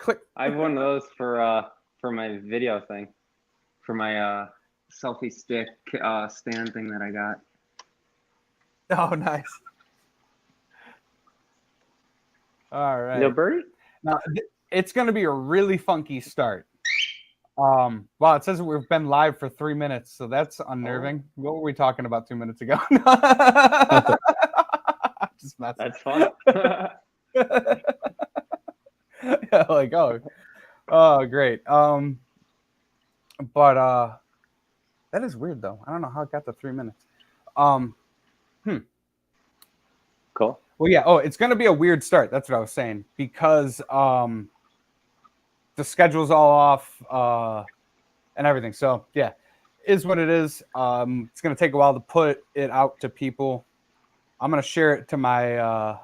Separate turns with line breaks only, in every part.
Click.
I have one of those for my video thing, for my selfie stick stand thing that I got.
Oh, nice. All right.
No birdie?
Now, it's going to be a really funky start. Wow, it says we've been live for 3 minutes, so that's unnerving. Oh. What were we talking about 2 minutes ago? Just messing.
That's fun.
Yeah, like, oh, great. But that is weird though. I don't know how it got to 3 minutes.
Cool.
Well, yeah. Oh, it's gonna be a weird start. That's what I was saying because the schedule's all off and everything. So yeah, is what it is. It's gonna take a while to put it out to people. I'm gonna share it to my.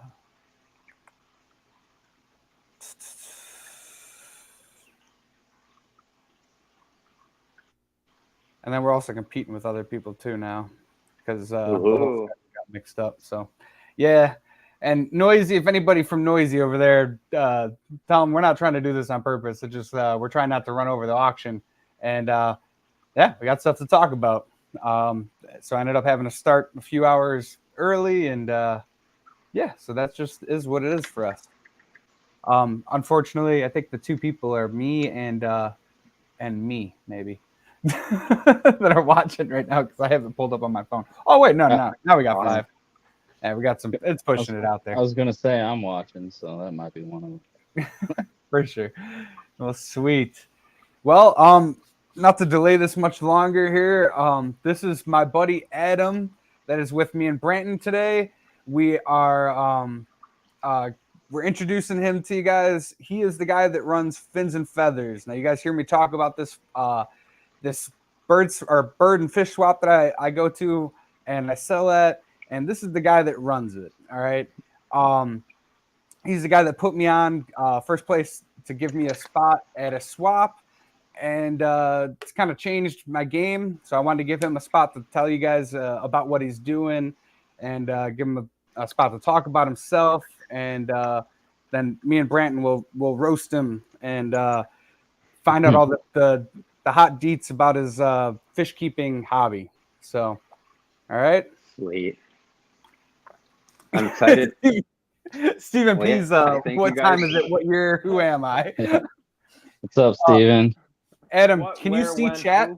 And then we're also competing with other people too now because the whole got mixed up. So, yeah. And Noisy, if anybody from Noisy over there, tell them we're not trying to do this on purpose. It's just we're trying not to run over the auction. And, yeah, we got stuff to talk about. So I ended up having to start a few hours early. And, yeah, so that just is what it is for us. Unfortunately, I think the two people are me and me, maybe. that are watching right now because I have it pulled up on my phone. Oh wait, no, now we got 5. Yeah, we got some. It's pushing it out there.
I was gonna say I'm watching, so that might be one of
them for sure. Well, sweet. Well, not to delay this much longer here. This is my buddy Adam that is with me in Branton today. We are we're introducing him to you guys. He is the guy that runs Fins and Feathers. Now, you guys hear me talk about this. This bird and fish swap that I go to and I sell at, and this is the guy that runs it. All right. He's the guy that put me on first place to give me a spot at a swap, and it's kind of changed my game. So I wanted to give him a spot to tell you guys about what he's doing and give him a spot to talk about himself. And then me and Branton will roast him and find out all the hot deets about his fish keeping hobby. So, all right.
Sweet. I'm excited.
Stephen P's, what time is it? What year? Who am I?
What's up, Steven?
Adam, can you see chat?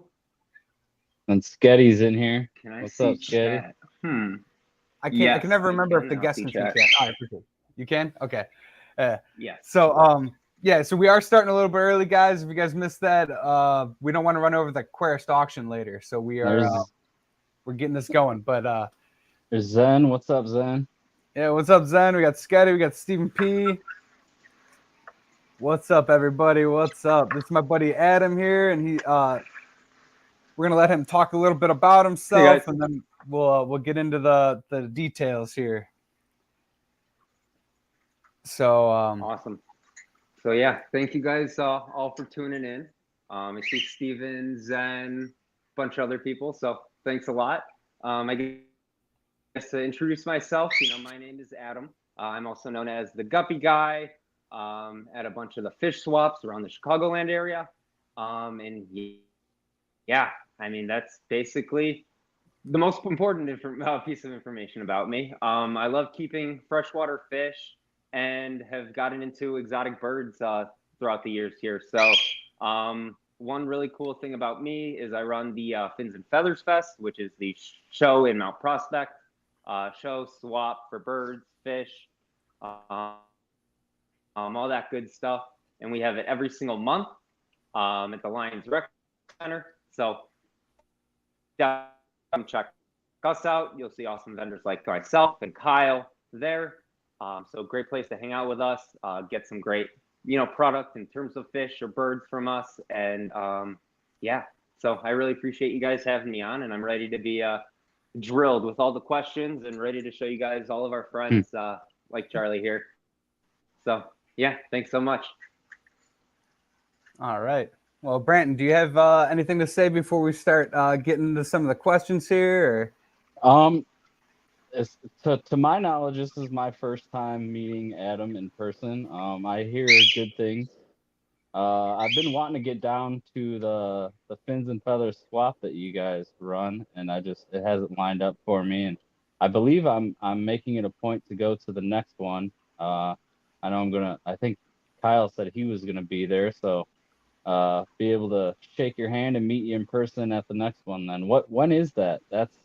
And Sketty's in here.
What's up, Sketty?
I can't. Yes, I can never remember if the guests can see chat. All right, you can? Okay.
Yes.
So, yeah, so we are starting a little bit early, guys. If you guys missed that, we don't want to run over the Querist auction later, so we are we're getting this going. But
there's Zen. What's up, Zen?
Yeah, what's up, Zen? We got Sketty. We got Stephen P. What's up, everybody? What's up? This is my buddy Adam here, and he we're gonna let him talk a little bit about himself, and then we'll get into the details here. So
awesome. So yeah, thank you guys all for tuning in. I see Steven, Zen, a bunch of other people. So thanks a lot. I guess to introduce myself, my name is Adam. I'm also known as the Guppy guy at a bunch of the fish swaps around the Chicagoland area. And yeah, I mean, that's basically the most important piece of information about me. I love keeping freshwater fish and have gotten into exotic birds throughout the years here. So one really cool thing about me is I run the Fins and Feathers Fest, which is the show in Mount Prospect. Show swap for birds, fish, all that good stuff. And we have it every single month at the Lions Rec Center. So come check us out. You'll see awesome vendors like myself and Kyle there. So great place to hang out with us, get some great, product in terms of fish or birds from us. And yeah, so I really appreciate you guys having me on, and I'm ready to be drilled with all the questions and ready to show you guys all of our friends like Charlie here. So yeah, thanks so much.
All right. Well, Branton, do you have anything to say before we start getting into some of the questions here? Or?
To my knowledge, this is my first time meeting Adam in person. I hear good things. I've been wanting to get down to the fins and feathers swap that you guys run, and it hasn't lined up for me. And I believe I'm making it a point to go to the next one. I know I think Kyle said he was gonna be there, so be able to shake your hand and meet you in person at the next one. Then when is that? That's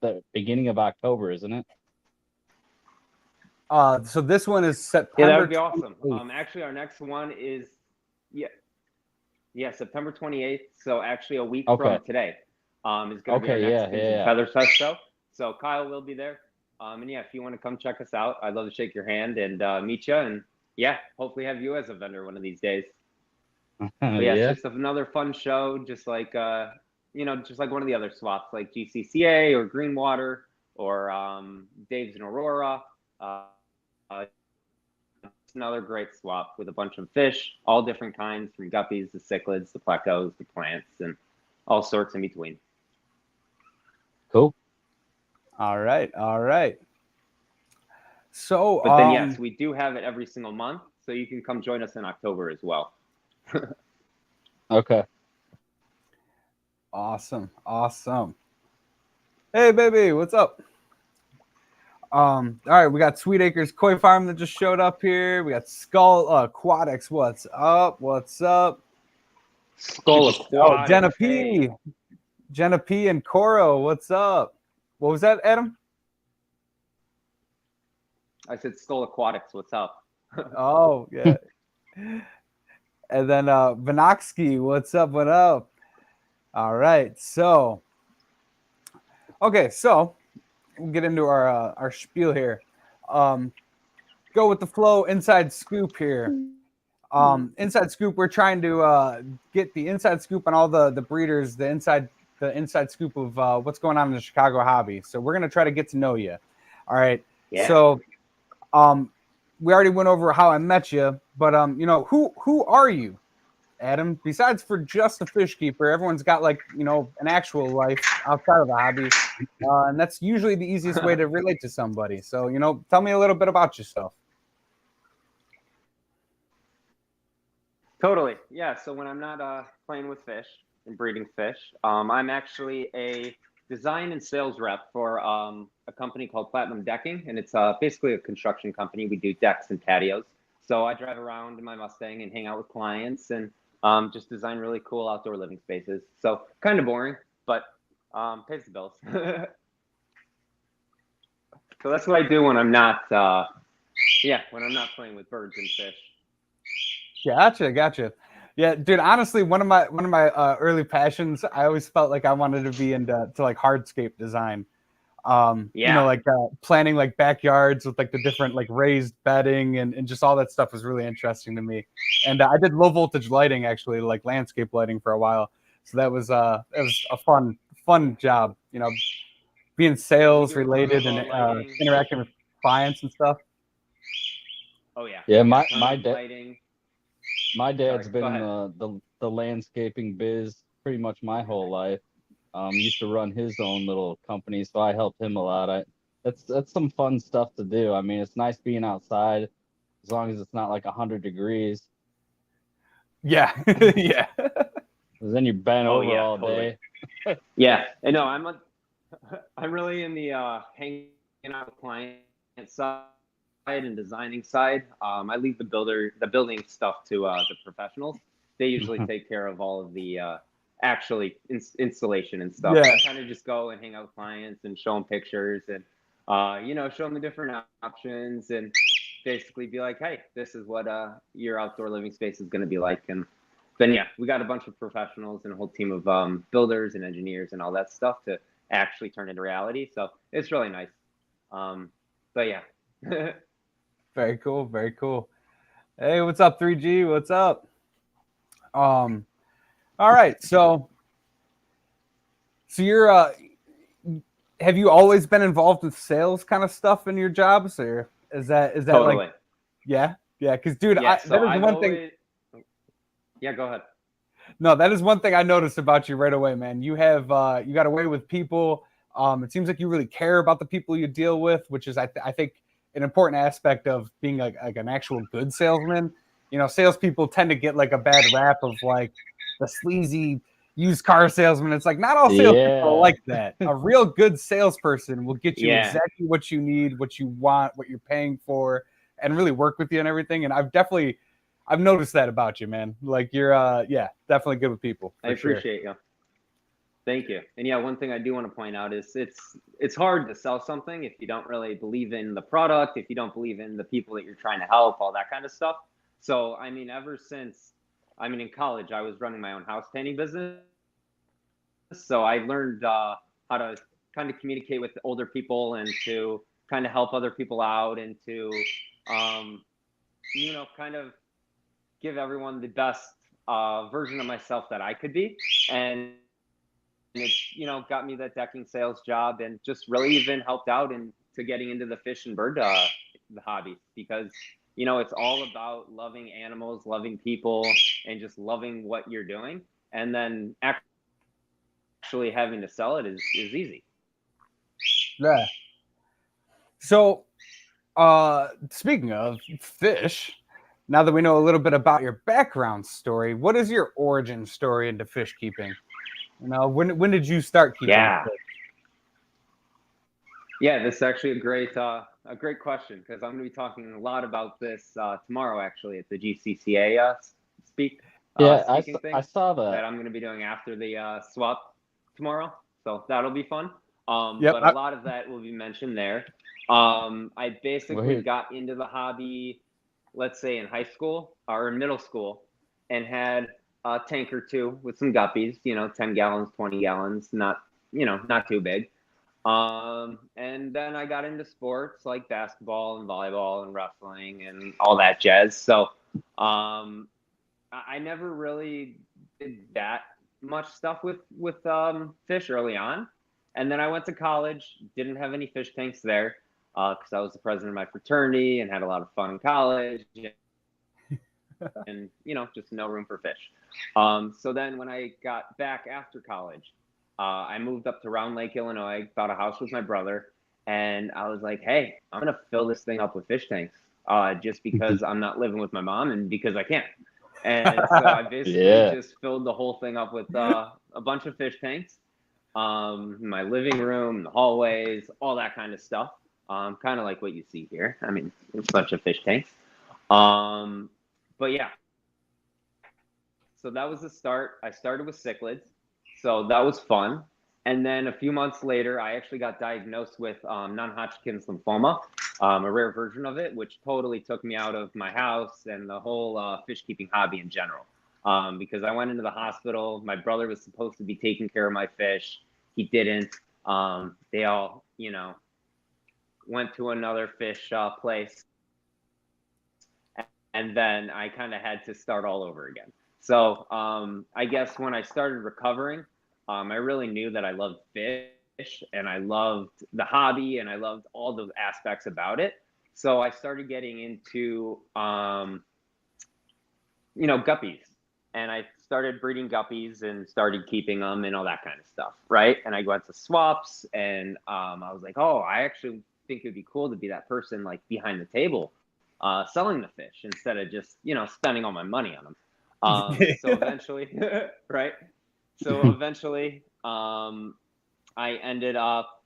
the beginning of October, isn't it?
So this one is September.
Yeah, that would be awesome.
28th.
Actually, our next one is September 28th. So actually, a week
Okay.
from today, is going to be our next Fins and Feathers Fest show. So Kyle will be there. And yeah, if you want to come check us out, I'd love to shake your hand and meet you. And yeah, hopefully have you as a vendor one of these days. But yeah, it's just another fun show, just like just like one of the other swaps, like GCCA or Greenwater or Dave's in Aurora. It's another great swap with a bunch of fish, all different kinds, from guppies, the cichlids, the plecos, the plants, and all sorts in between.
Cool.
All right. So,
but then yes, we do have it every single month, so you can come join us in October as well.
Okay.
Awesome. Hey, baby, what's up? All right, we got Sweet Acres Koi Farm that just showed up here. We got Skull Aquatics. What's up?
Skull Aquatics.
Jenna P and Coro. What's up? What was that, Adam?
I said Skull Aquatics. What's up?
Oh, yeah. And then Vinoxky. What's up? What up? All right. So, okay. So, we'll get into our spiel here. Go with the flow. Inside scoop here. Inside scoop. We're trying to get the inside scoop on all the breeders. The inside scoop of what's going on in the Chicago hobby. So we're gonna try to get to know you. All right.
Yeah.
So, we already went over how I met you, but who are you, Adam? Besides for just a fish keeper, everyone's got an actual life outside of the hobby, and that's usually the easiest way to relate to somebody. So tell me a little bit about yourself.
Totally, yeah. So when I'm not playing with fish and breeding fish, I'm actually a design and sales rep for a company called Platinum Decking, and it's basically a construction company. We do decks and patios. So I drive around in my Mustang and hang out with clients and just design really cool outdoor living spaces. So kind of boring, but pays the bills. So that's what I do when I'm not playing with birds and fish.
Gotcha. Yeah, dude. Honestly, one of my early passions, I always felt like I wanted to be into hardscape design. Planning backyards with the different raised bedding and just all that stuff was really interesting to me. And I did low voltage lighting, actually, landscape lighting for a while. So that was a fun job. Being sales related and interacting with clients and stuff.
Oh yeah.
Yeah, my dad's been in the landscaping biz pretty much my whole life. Used to run his own little company, so I helped him a lot. That's some fun stuff to do. I mean, it's nice being outside as long as it's not 100 degrees.
Yeah, yeah.
Then you're bent over all day.
Yeah, and no, I'm really in the hanging out with client side and designing side. I leave the building stuff to the professionals. They usually take care of all of the actually installation and stuff.
Yeah.
I kind of just go and hang out with clients and show them pictures and show them the different options and basically be like, hey, this is what your outdoor living space is going to be like. And then yeah, we got a bunch of professionals and a whole team of builders and engineers and all that stuff to actually turn into reality. So it's really nice. But yeah.
Very cool. Hey, what's up, 3G? What's up? All right. So you're have you always been involved with sales kind of stuff in your jobs, or is that
totally?
Yeah. Because dude,
yeah,
that is one thing.
Yeah, go ahead.
No, that is one thing I noticed about you right away, man. You have you got a way with people. It seems like you really care about the people you deal with, which is I think an important aspect of being like an actual good salesman. salespeople tend to get like a bad rap of like the sleazy used car salesman. It's like not all salespeople are like that. A real good salesperson will get you exactly what you need, what you want, what you're paying for, and really work with you and everything. And I've noticed that about you, man. Like you're definitely good with people.
I appreciate you. Thank you. And yeah, one thing I do want to point out is it's hard to sell something if you don't really believe in the product, if you don't believe in the people that you're trying to help, all that kind of stuff. So, I mean, ever since, in college, I was running my own house painting business. So I learned how to kind of communicate with older people and to kind of help other people out and to, kind of give everyone the best version of myself that I could be. And it's, got me that decking sales job and just really even helped out into getting into the fish and bird the hobby because, it's all about loving animals, loving people, and just loving what you're doing. And then actually having to sell it is easy.
Yeah. So, speaking of fish, now that we know a little bit about your background story, what is your origin story into fish keeping? When did you start keeping fish?
Yeah, this is actually a great question because I'm going to be talking a lot about this tomorrow actually at the GCCA speaking thing
I saw
that I'm going to be doing after the swap tomorrow. So that'll be fun. But a lot of that will be mentioned there. I basically got into the hobby, let's say in high school or in middle school, and had a tank or two with some guppies, 10 gallons, 20 gallons, not too big. And then I got into sports like basketball and volleyball and wrestling and all that jazz. So, I never really did that much stuff with fish early on. And then I went to college, didn't have any fish tanks there because I was the president of my fraternity and had a lot of fun in college and, just no room for fish. So then when I got back after college, I moved up to Round Lake, Illinois, bought a house with my brother, and I was like, hey, I'm going to fill this thing up with fish tanks just because I'm not living with my mom and because I can't. And so I basically just filled the whole thing up with a bunch of fish tanks, my living room, the hallways, all that kind of stuff. Kind of like what you see here. I mean, it's a bunch of fish tanks. But yeah. So that was the start. I started with cichlids. So that was fun. And then a few months later, I actually got diagnosed with non-Hodgkin's lymphoma, a rare version of it, which totally took me out of my house and the whole fish keeping hobby in general. Because I went into the hospital. My brother was supposed to be taking care of my fish. He didn't. They all, went to another fish place. And then I kind of had to start all over again. So I guess when I started recovering, I really knew that I loved fish and I loved the hobby and I loved all the aspects about it. So I started getting into, guppies, and I started breeding guppies and started keeping them and all that kind of stuff. Right. And I went to swaps and I was like, oh, I actually think it'd be cool to be that person like behind the table selling the fish instead of just, spending all my money on them. So eventually, right. So eventually, I ended up,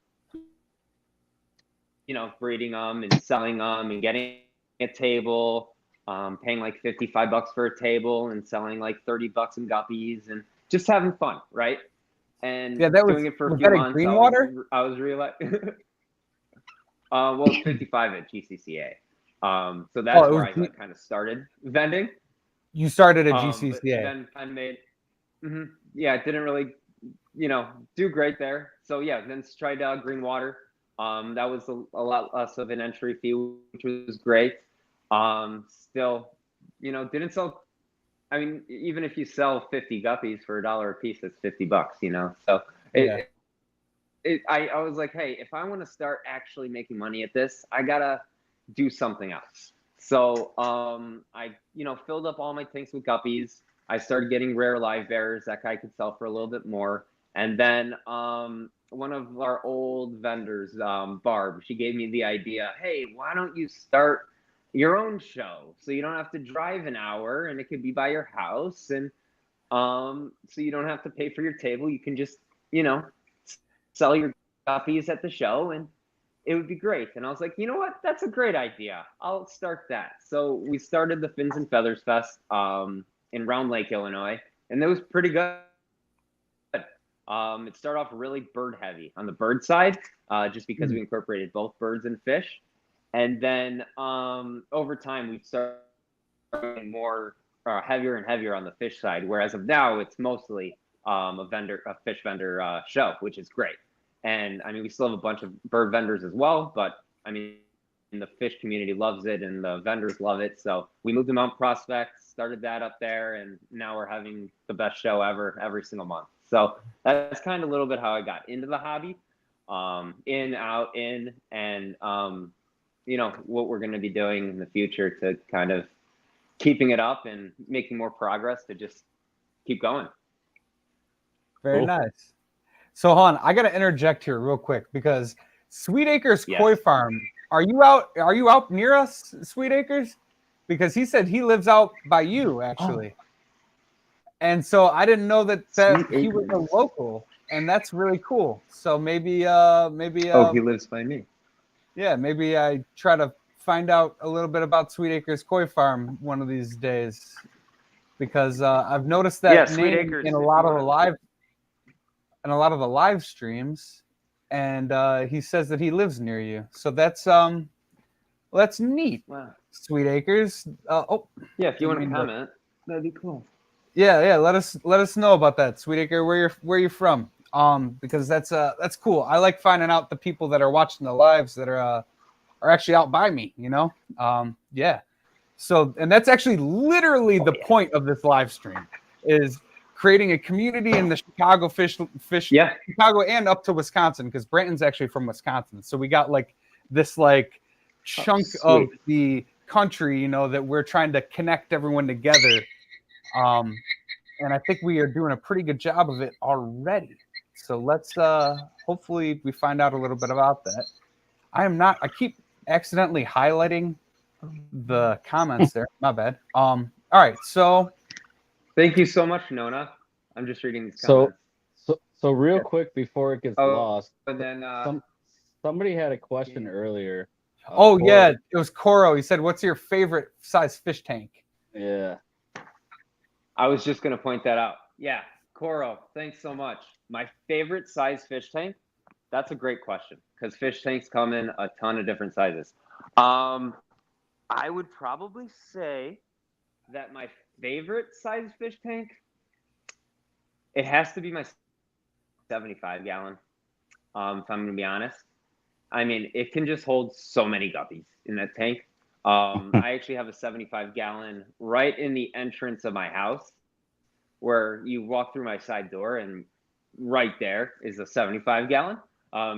breeding them and selling them and getting a table, paying like $55 for a table and selling like $30 in guppies and just having fun, right? And doing it for a few months. I was realizing, well, it's 55 at GCCA. So that's where I kind of started vending.
You started at GCCA.
Then I made, I didn't really, do great there. So yeah, then tried green water. That was a lot less of an entry fee, which was great. Still, didn't sell. I mean, even if you sell 50 guppies for $1 a piece, that's $50, So I was like, hey, if I want to start actually making money at this, I gotta do something else. So I, filled up all my tanks with guppies. I started getting rare live bearers that I could sell for a little bit more. And then one of our old vendors, Barb, she gave me the idea, hey, why don't you start, your own show, so you don't have to drive an hour, and it could be by your house, and so you don't have to pay for your table. You can just, sell your guppies at the show, and it would be great. And I was like, you know what? That's a great idea. I'll start that. So we started the Fins and Feathers Fest in Round Lake, Illinois, and it was pretty good. It started off really bird heavy on the bird side, just because we incorporated both birds and fish. And then over time, we've started more heavier and heavier on the fish side. Whereas of now, it's mostly a fish vendor show, which is great. And I mean, we still have a bunch of bird vendors as well, but I mean, the fish community loves it and the vendors love it. So we moved to Mount Prospect, started that up there, and now we're having the best show ever every single month. So that's kind of a little bit how I got into the hobby, in, out, in, and what we're going to be doing in the future to kind of keeping it up and making more progress to just keep going.
Very nice. So, hon, I got to interject here real quick because Sweet Acres Koi Farm. Are you out near us, Sweet Acres? Because he said he lives out by you, actually. Oh. And so I didn't know that he was a local, and that's really cool. So maybe.
He lives by me.
Yeah, maybe I try to find out a little bit about Sweet Acres Koi Farm one of these days, because I've noticed that name
Acres,
in a lot of the live streams, and he says that he lives near you. So that's neat. Wow. Sweet Acres.
Yeah, if you want to comment, that'd be cool.
Yeah. Let us know about that, Sweet Acre. Where you're from? Because that's cool. I like finding out the people that are watching the lives that are actually out by me. Yeah. So, and that's actually literally the point of this live stream is creating a community in the Chicago fish, Chicago and up to Wisconsin, because Branton's actually from Wisconsin. So we got this chunk of the country, that we're trying to connect everyone together. And I think we are doing a pretty good job of it already. So let's hopefully we find out a little bit about that. I keep accidentally highlighting the comments there. My bad. All right, so
thank you so much, Nona. I'm just reading these comments.
So real quick before it gets lost.
And then
somebody had a question earlier.
Yeah, it was Coro. He said, "What's your favorite size fish tank?"
Yeah.
I was just gonna point that out. Yeah, Coro, thanks so much. My favorite size fish tank. That's a great question because fish tanks come in a ton of different sizes. I would probably say that my favorite size fish tank, it has to be my 75 gallon. If I'm going to be honest, I mean, it can just hold so many guppies in that tank. I actually have a 75 gallon right in the entrance of my house where you walk through my side door and right there is a 75 gallon,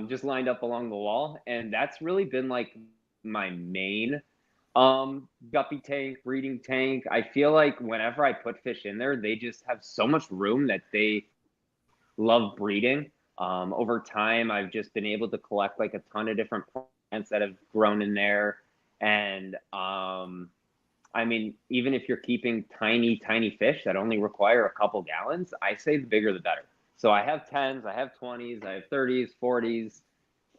just lined up along the wall. And that's really been my main guppy tank, breeding tank. I feel like whenever I put fish in there, they just have so much room that they love breeding. Over time, I've just been able to collect a ton of different plants that have grown in there. And I mean, even if you're keeping tiny fish that only require a couple gallons, I say the bigger the better. So I have 10s, I have 20s, I have 30s, 40s,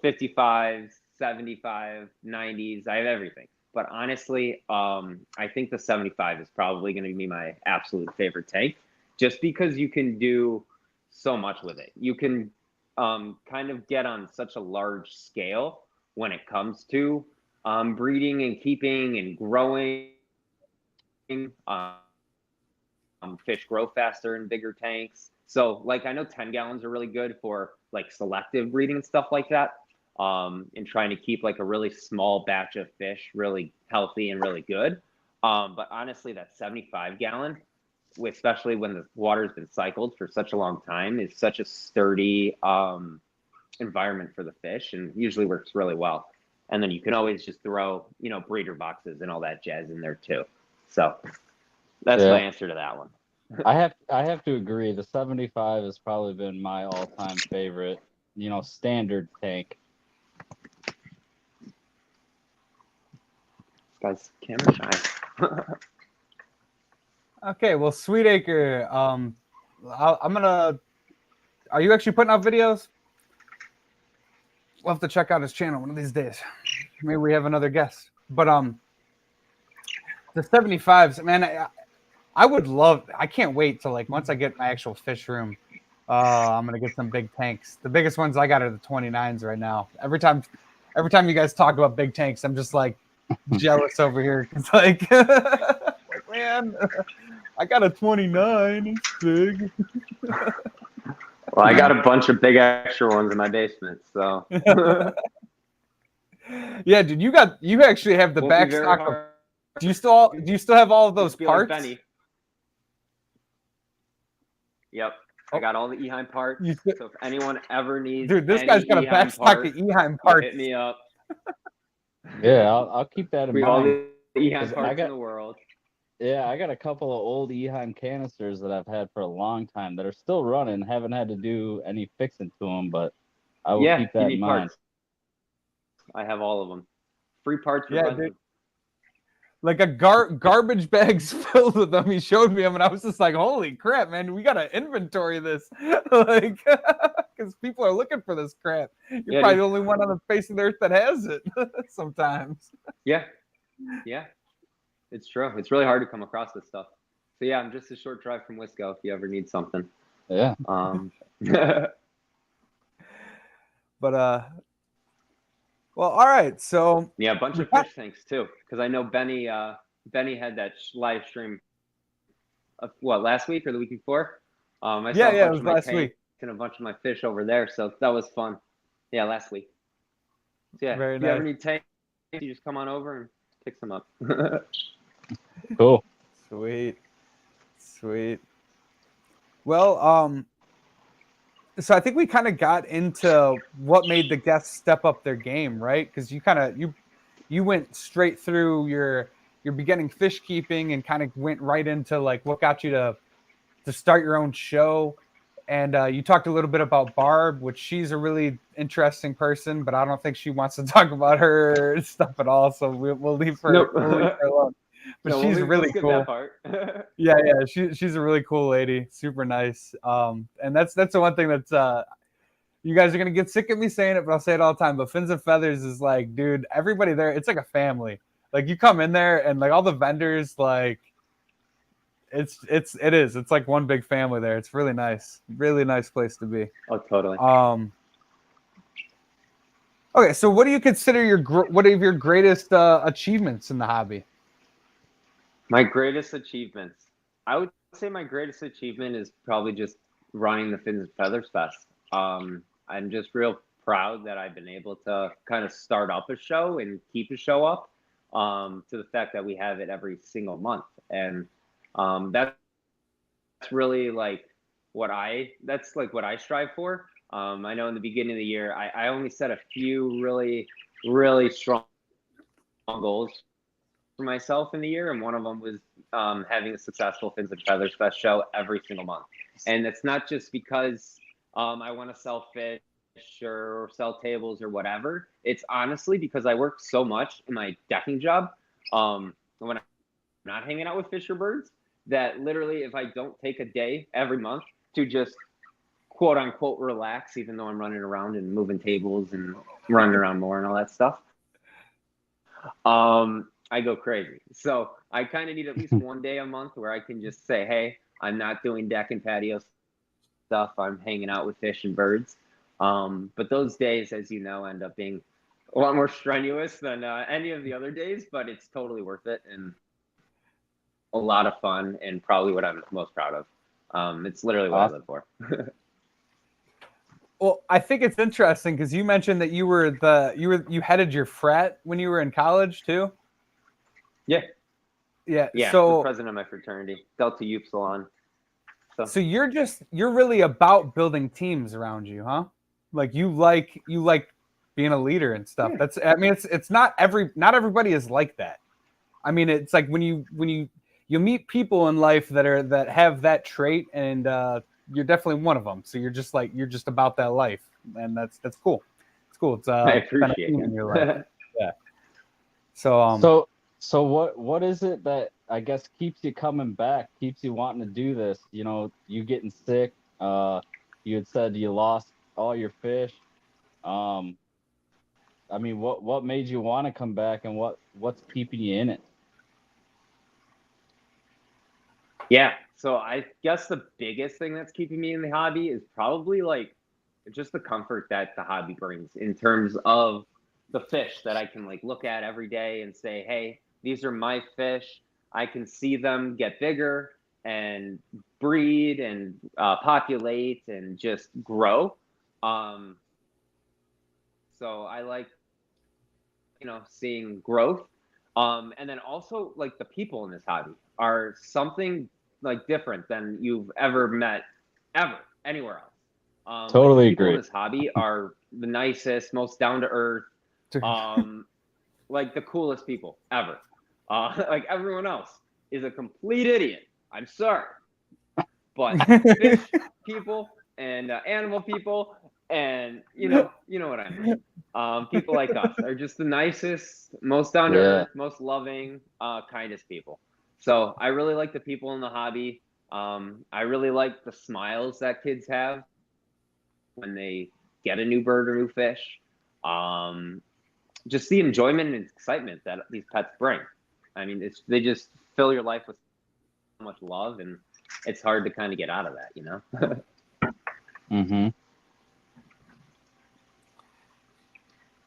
55s, 75, 90s, I have everything. But honestly, I think the 75 is probably going to be my absolute favorite tank, just because you can do so much with it. You can kind of get on such a large scale when it comes to breeding and keeping and growing. Fish grow faster in bigger tanks. So I know 10 gallons are really good for selective breeding and stuff like that. And trying to keep a really small batch of fish really healthy and really good. But honestly, that 75 gallon, especially when the water's been cycled for such a long time, is such a sturdy environment for the fish and usually works really well. And then you can always just throw, breeder boxes and all that jazz in there too. So that's my answer to that one.
I have to agree. The 75 has probably been my all-time favorite, standard tank.
Guy's camera shy.
Okay, well, Sweetacre, I'm gonna. Are you actually putting out videos? We'll have to check out his channel one of these days. Maybe we have another guest. But the 75s, man, I would love. I can't wait till like once I get my actual fish room. I'm gonna get some big tanks. The biggest ones I got are the 29s right now. Every time you guys talk about big tanks, I'm just like jealous over here. It's like, like man, I got a 29. It's big.
Well, I got a bunch of big extra ones in my basement, so.
Yeah, dude, you actually have the back stock of. Do you still have all of those parts?
Like Benny. Yep. I got all the Eheim parts. So if anyone ever needs,
dude, this guy's got a back stock of Eheim parts.
Hit me up.
Yeah, I'll keep that in
We have all
mind.
the Eheim parts in the world.
Yeah, I got a couple of old Eheim canisters that I've had for a long time that are still running. Haven't had to do any fixing to them, but I will keep that in mind.
Parts. I have all of them. Free parts for
dude. Like a garbage bags filled with them. He showed me them, and I was just like, "Holy crap, man! We gotta inventory this, like, because people are looking for this crap. You're probably the only one on the face of the earth that has it. Sometimes."
Yeah, it's true. It's really hard to come across this stuff. So yeah, I'm just a short drive from Wisco. If you ever need something.
Yeah.
But
well, all right. So
yeah, a bunch of fish tanks too, because I know Benny had that live stream. Last week or the week before? I saw a bunch of my
last week
and a bunch of my fish over there, so that was fun. Yeah, last week. So yeah, if you ever need tanks, you just come on over and pick some up.
Cool.
Sweet. Well, so I think we kind of got into what made the guests step up their game, right? Because you went straight through your beginning fish keeping and kind of went right into like what got you to start your own show. And you talked a little bit about Barb, which she's a really interesting person, but I don't think she wants to talk about her stuff at all. So we'll leave her, we'll leave her alone. But she's really cool. Yeah, she's a really cool lady, super nice. And that's the one thing that's you guys are gonna get sick of me saying it, but I'll say it all the time. But Fins and Feathers is like, dude, everybody there, it's like a family. Like you come in there and like all the vendors, like it's like one big family there. It's really nice place to be.
Oh, totally.
Okay, so what do you consider what are your greatest achievements in the hobby?
My greatest achievements. I would say my greatest achievement is probably just running the Fins and Feathers Fest. I'm just real proud that I've been able to kind of start up a show and keep a show up, to the fact that we have it every single month. And that's really like what I strive for. I know in the beginning of the year, I only set a few really, really strong goals for myself in the year, and one of them was having a successful Fins and Feathers Fest show every single month. And it's not just because I want to sell fish or sell tables or whatever. It's honestly because I work so much in my decking job when I'm not hanging out with fish or birds, that literally if I don't take a day every month to just quote unquote relax, even though I'm running around and moving tables and running around more and all that stuff, I go crazy. So I kind of need at least one day a month where I can just say, hey, I'm not doing deck and patio stuff. I'm hanging out with fish and birds. But those days, as you know, end up being a lot more strenuous than any of the other days, but it's totally worth it and a lot of fun and probably what I'm most proud of. It's literally what I live for.
Well, I think it's interesting because you mentioned that you headed your frat when you were in college too. Yeah. So
the president of my fraternity, Delta Upsilon.
So you're really about building teams around you, huh? Like you like being a leader and stuff.
Yeah.
It's not everybody is like that. I mean, it's like when you meet people in life that have that trait, and you're definitely one of them. So you're just about that life, and that's cool. It's cool. It's
I appreciate it.
in your life. Yeah. So
So what is it that I guess keeps you coming back, keeps you wanting to do this? You know, you getting sick. You had said you lost all your fish. Um, I mean, what made you want to come back, and what's keeping you in it?
Yeah. So I guess the biggest thing that's keeping me in the hobby is probably like just the comfort that the hobby brings in terms of the fish that I can like look at every day and say, hey, these are my fish. I can see them get bigger and breed and populate and just grow. Um, so I like, seeing growth. And then also like the people in this hobby are something like different than you've ever met ever anywhere else. Like the
Totally
people in
agree.
this hobby are the nicest, most down to earth, um, like the coolest people ever. Like everyone else is a complete idiot. I'm sorry, but fish people and animal people, and you know what I mean. People like us are just the nicest, most down to
Yeah,
earth, most loving, kindest people. So I really like the people in the hobby. I really like the smiles that kids have when they get a new bird or new fish. Um, just the enjoyment and excitement that these pets bring. I mean, they just fill your life with so much love, and it's hard to kind of get out of that, you know.
mm-hmm.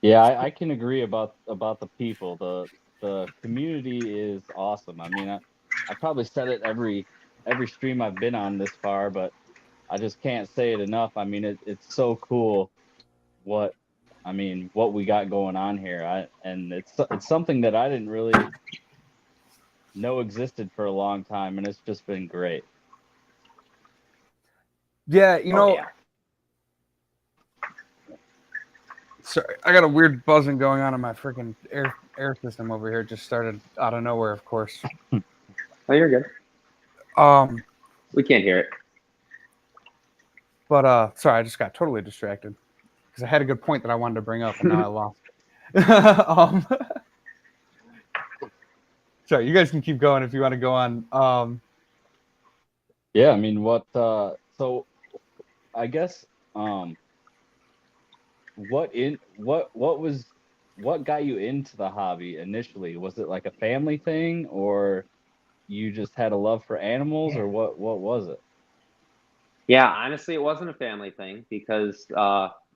Yeah, I can agree about the people. The community is awesome. I mean, I probably said it every stream I've been on this far, but I just can't say it enough. I mean, it's so cool what what we got going on here. And it's something that I didn't really know existed for a long time, and it's just been great.
Yeah,
Oh yeah.
sorry, I got a weird buzzing going on in my freaking air system over here. It just started out of nowhere, of course.
Oh, you're good.
Um,
We can't hear it.
but sorry, I just got totally distracted because I had a good point that I wanted to bring up, and now I lost it. Sorry, you guys can keep going if you want to go on.
Yeah, I mean, so I guess what got you into the hobby initially? Was it like a family thing, or you just had a love for animals, or what was it?
Yeah, honestly, it wasn't a family thing because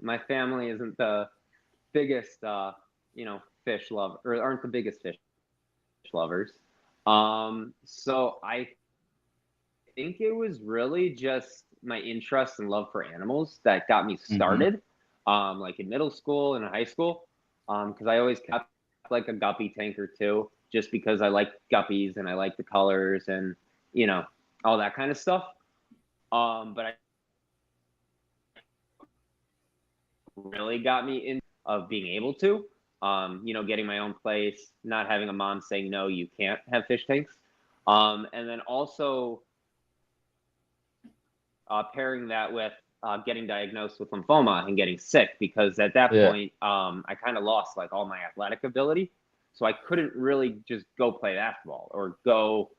my family isn't the biggest, fish love or aren't the biggest fish lovers. So I think it was really just my interest and love for animals that got me
Mm-hmm.
started, like in middle school and in high school, because I always kept like a guppy tank or two, just because I like guppies and I like the colors and you know all that kind of stuff. But I really got me in of being able to, getting my own place, not having a mom saying no, you can't have fish tanks, and then also pairing that with getting diagnosed with lymphoma and getting sick because at that
Yeah.
point I kind of lost like all my athletic ability, so I couldn't really just go play basketball or go,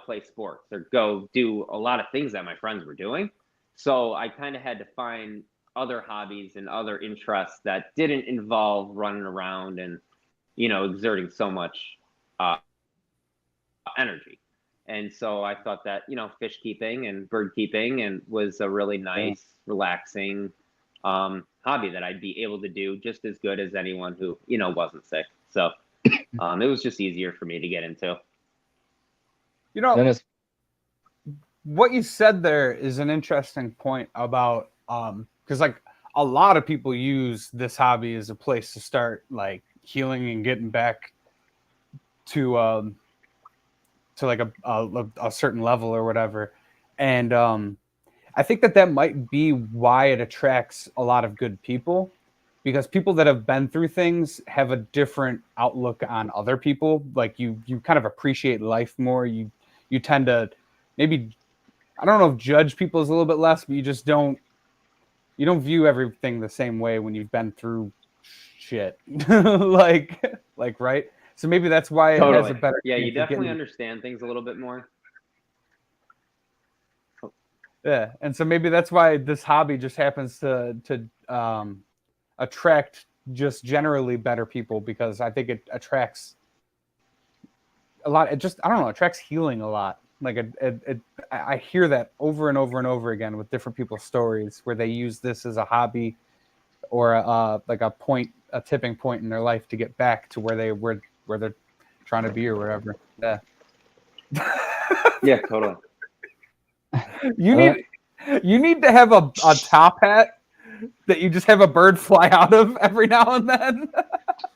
play sports or go do a lot of things that my friends were doing. So I kind of had to find other hobbies and other interests that didn't involve running around and exerting so much uh, energy. And so I thought that, fish keeping and bird keeping and was a really
Yeah.
nice, relaxing hobby that I'd be able to do just as good as anyone who, wasn't sick. So it was just easier for me to get into.
you know,
Then it's
what you said there is an interesting point about because like a lot of people use this hobby as a place to start like healing and getting back to like a certain level or whatever, and I think that might be why it attracts a lot of good people, because people that have been through things have a different outlook on other people. Like you kind of appreciate life more. You tend to maybe, I don't know if judge people is a little bit less, but you don't view everything the same way when you've been through shit. like right. So maybe that's why it has a better.
Yeah, you
chance of
definitely
getting-
understand things a little bit more.
Yeah, and so maybe that's why this hobby just happens to attract just generally better people, because I think it attracts a lot. It just, I don't know, attracts healing a lot. Like I hear that over and over and over again with different people's stories where they use this as a hobby or like a tipping point in their life to get back to where they're trying to be or whatever. Yeah.
Yeah, totally.
You need to have a top hat that you just have a bird fly out of every now and then.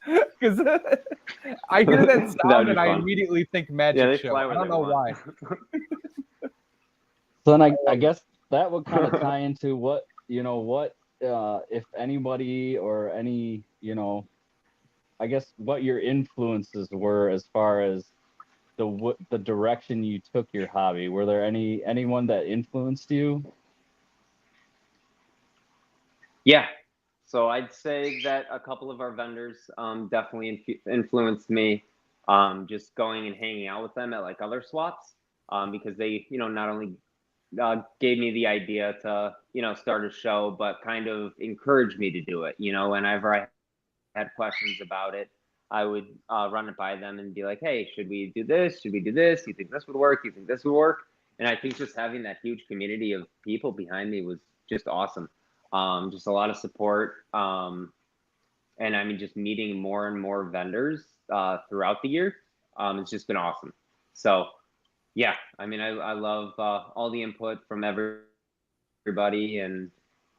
Because I hear that sound and I immediately think magic show. I don't know why.
So then I guess that would kind of tie into what if anybody or any, I guess what your influences were as far as the direction you took your hobby. Were there anyone that influenced you?
Yeah. So I'd say that a couple of our vendors definitely influenced me. Just going and hanging out with them at like other swaps, because they, not only gave me the idea to, start a show, but kind of encouraged me to do it. Whenever I had questions about it, I would run it by them and be like, hey, should we do this? Should we do this? You think this would work? You think this would work? And I think just having that huge community of people behind me was just awesome. Just a lot of support. And I mean, just meeting more and more vendors throughout the year. It's just been awesome. So yeah, I mean, I love all the input from everybody and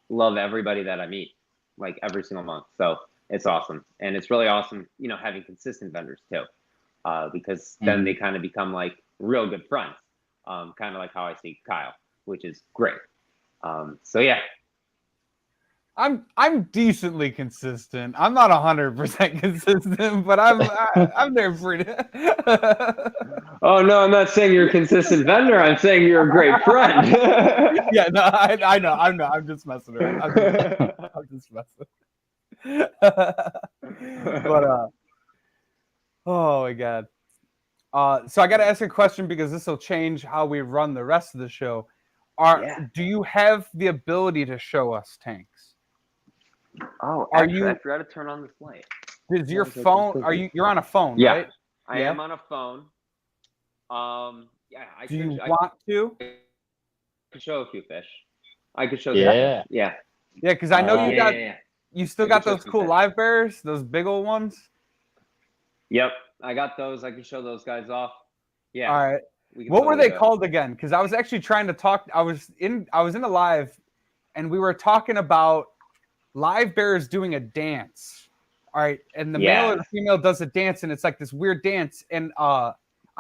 love everybody that I meet, like every single month. So it's awesome. And it's really awesome, having consistent vendors too, because then they kind of become like real good friends, kind of like how I see Kyle, which is great. So yeah.
I'm decently consistent. I'm not 100% consistent, but I'm there pretty.
Oh no, I'm not saying you're a consistent vendor. I'm saying you're a great friend.
Yeah, no, I know. I'm just messing around. I'm just messing. But oh my god. So I got to ask a question because this will change how we run the rest of the show. Do you have the ability to show us tanks?
Oh, I forgot to turn on this light.
Is your phone? You're on a phone,
yeah,
right?
I am on a phone. Yeah,
Do you want to?
I could show a few fish. I could show.
Yeah.
Fish. Yeah.
Yeah, because I know you got.
Yeah.
You still got those cool live bears, those big old ones.
Yep, I got those. I can show those guys off. Yeah.
All right. What were they called again? Because I was actually trying to talk. I was in a live, and we were talking about live bears doing a dance. All right, and the male or the female does a dance, and it's like this weird dance. And I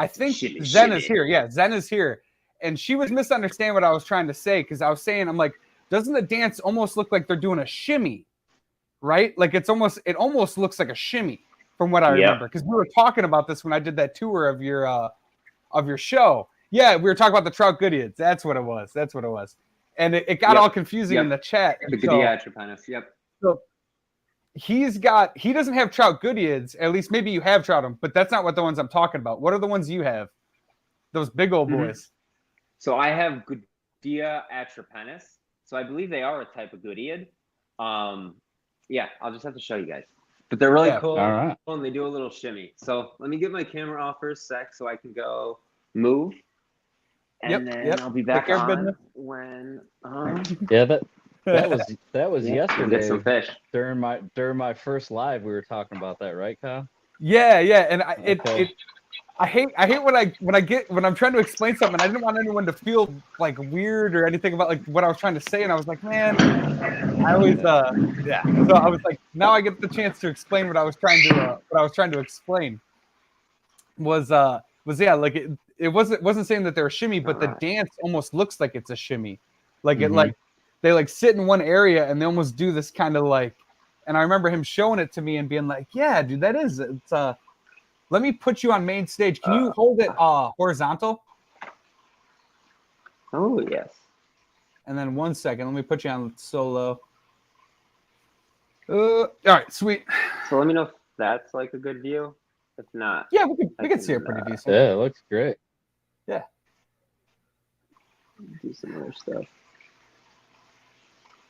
think Zen is here. Yeah, Zen is here, and she was misunderstanding what I was trying to say because I was saying, I'm like, doesn't the dance almost look like they're doing a shimmy? Right? Like it almost looks like a shimmy from what I remember. Because we were talking about this when I did that tour of your show. Yeah, we were talking about the trout goodeids. That's what it was. And it got all confusing in the chat.
The Godiatripanus. Yep.
So he doesn't have trout goodeids. At least maybe you have trout them, but that's not what the ones I'm talking about. What are the ones you have? Those big old boys.
So I have Godiatripanus. So I believe they are a type of goodeiid. Yeah, I'll just have to show you guys. But they're really cool.
All right.
And they do a little shimmy. So let me get my camera off for a sec so I can go move. And then I'll be back on when
Yeah, that was yesterday.
Get some fish.
During my first live, we were talking about that, right, Kyle?
Yeah, and I hate when I'm trying to explain something. I didn't want anyone to feel like weird or anything about like what I was trying to say, and I was like, man, I always So I was like, now I get the chance to explain what I was trying to explain. Was like it wasn't saying that they're a shimmy, but the dance almost looks like it's a shimmy, like it like they like sit in one area and they almost do this kind of like. And I remember him showing it to me and being like, yeah, dude, that is it's let me put you on main stage. Can you hold it horizontal?
Oh, yes.
And then 1 second. Let me put you on solo. All right, sweet.
So let me know if that's like a good view. If not,
Yeah, we
I
could see it
can,
pretty decent.
Yeah, it looks great.
do some other stuff.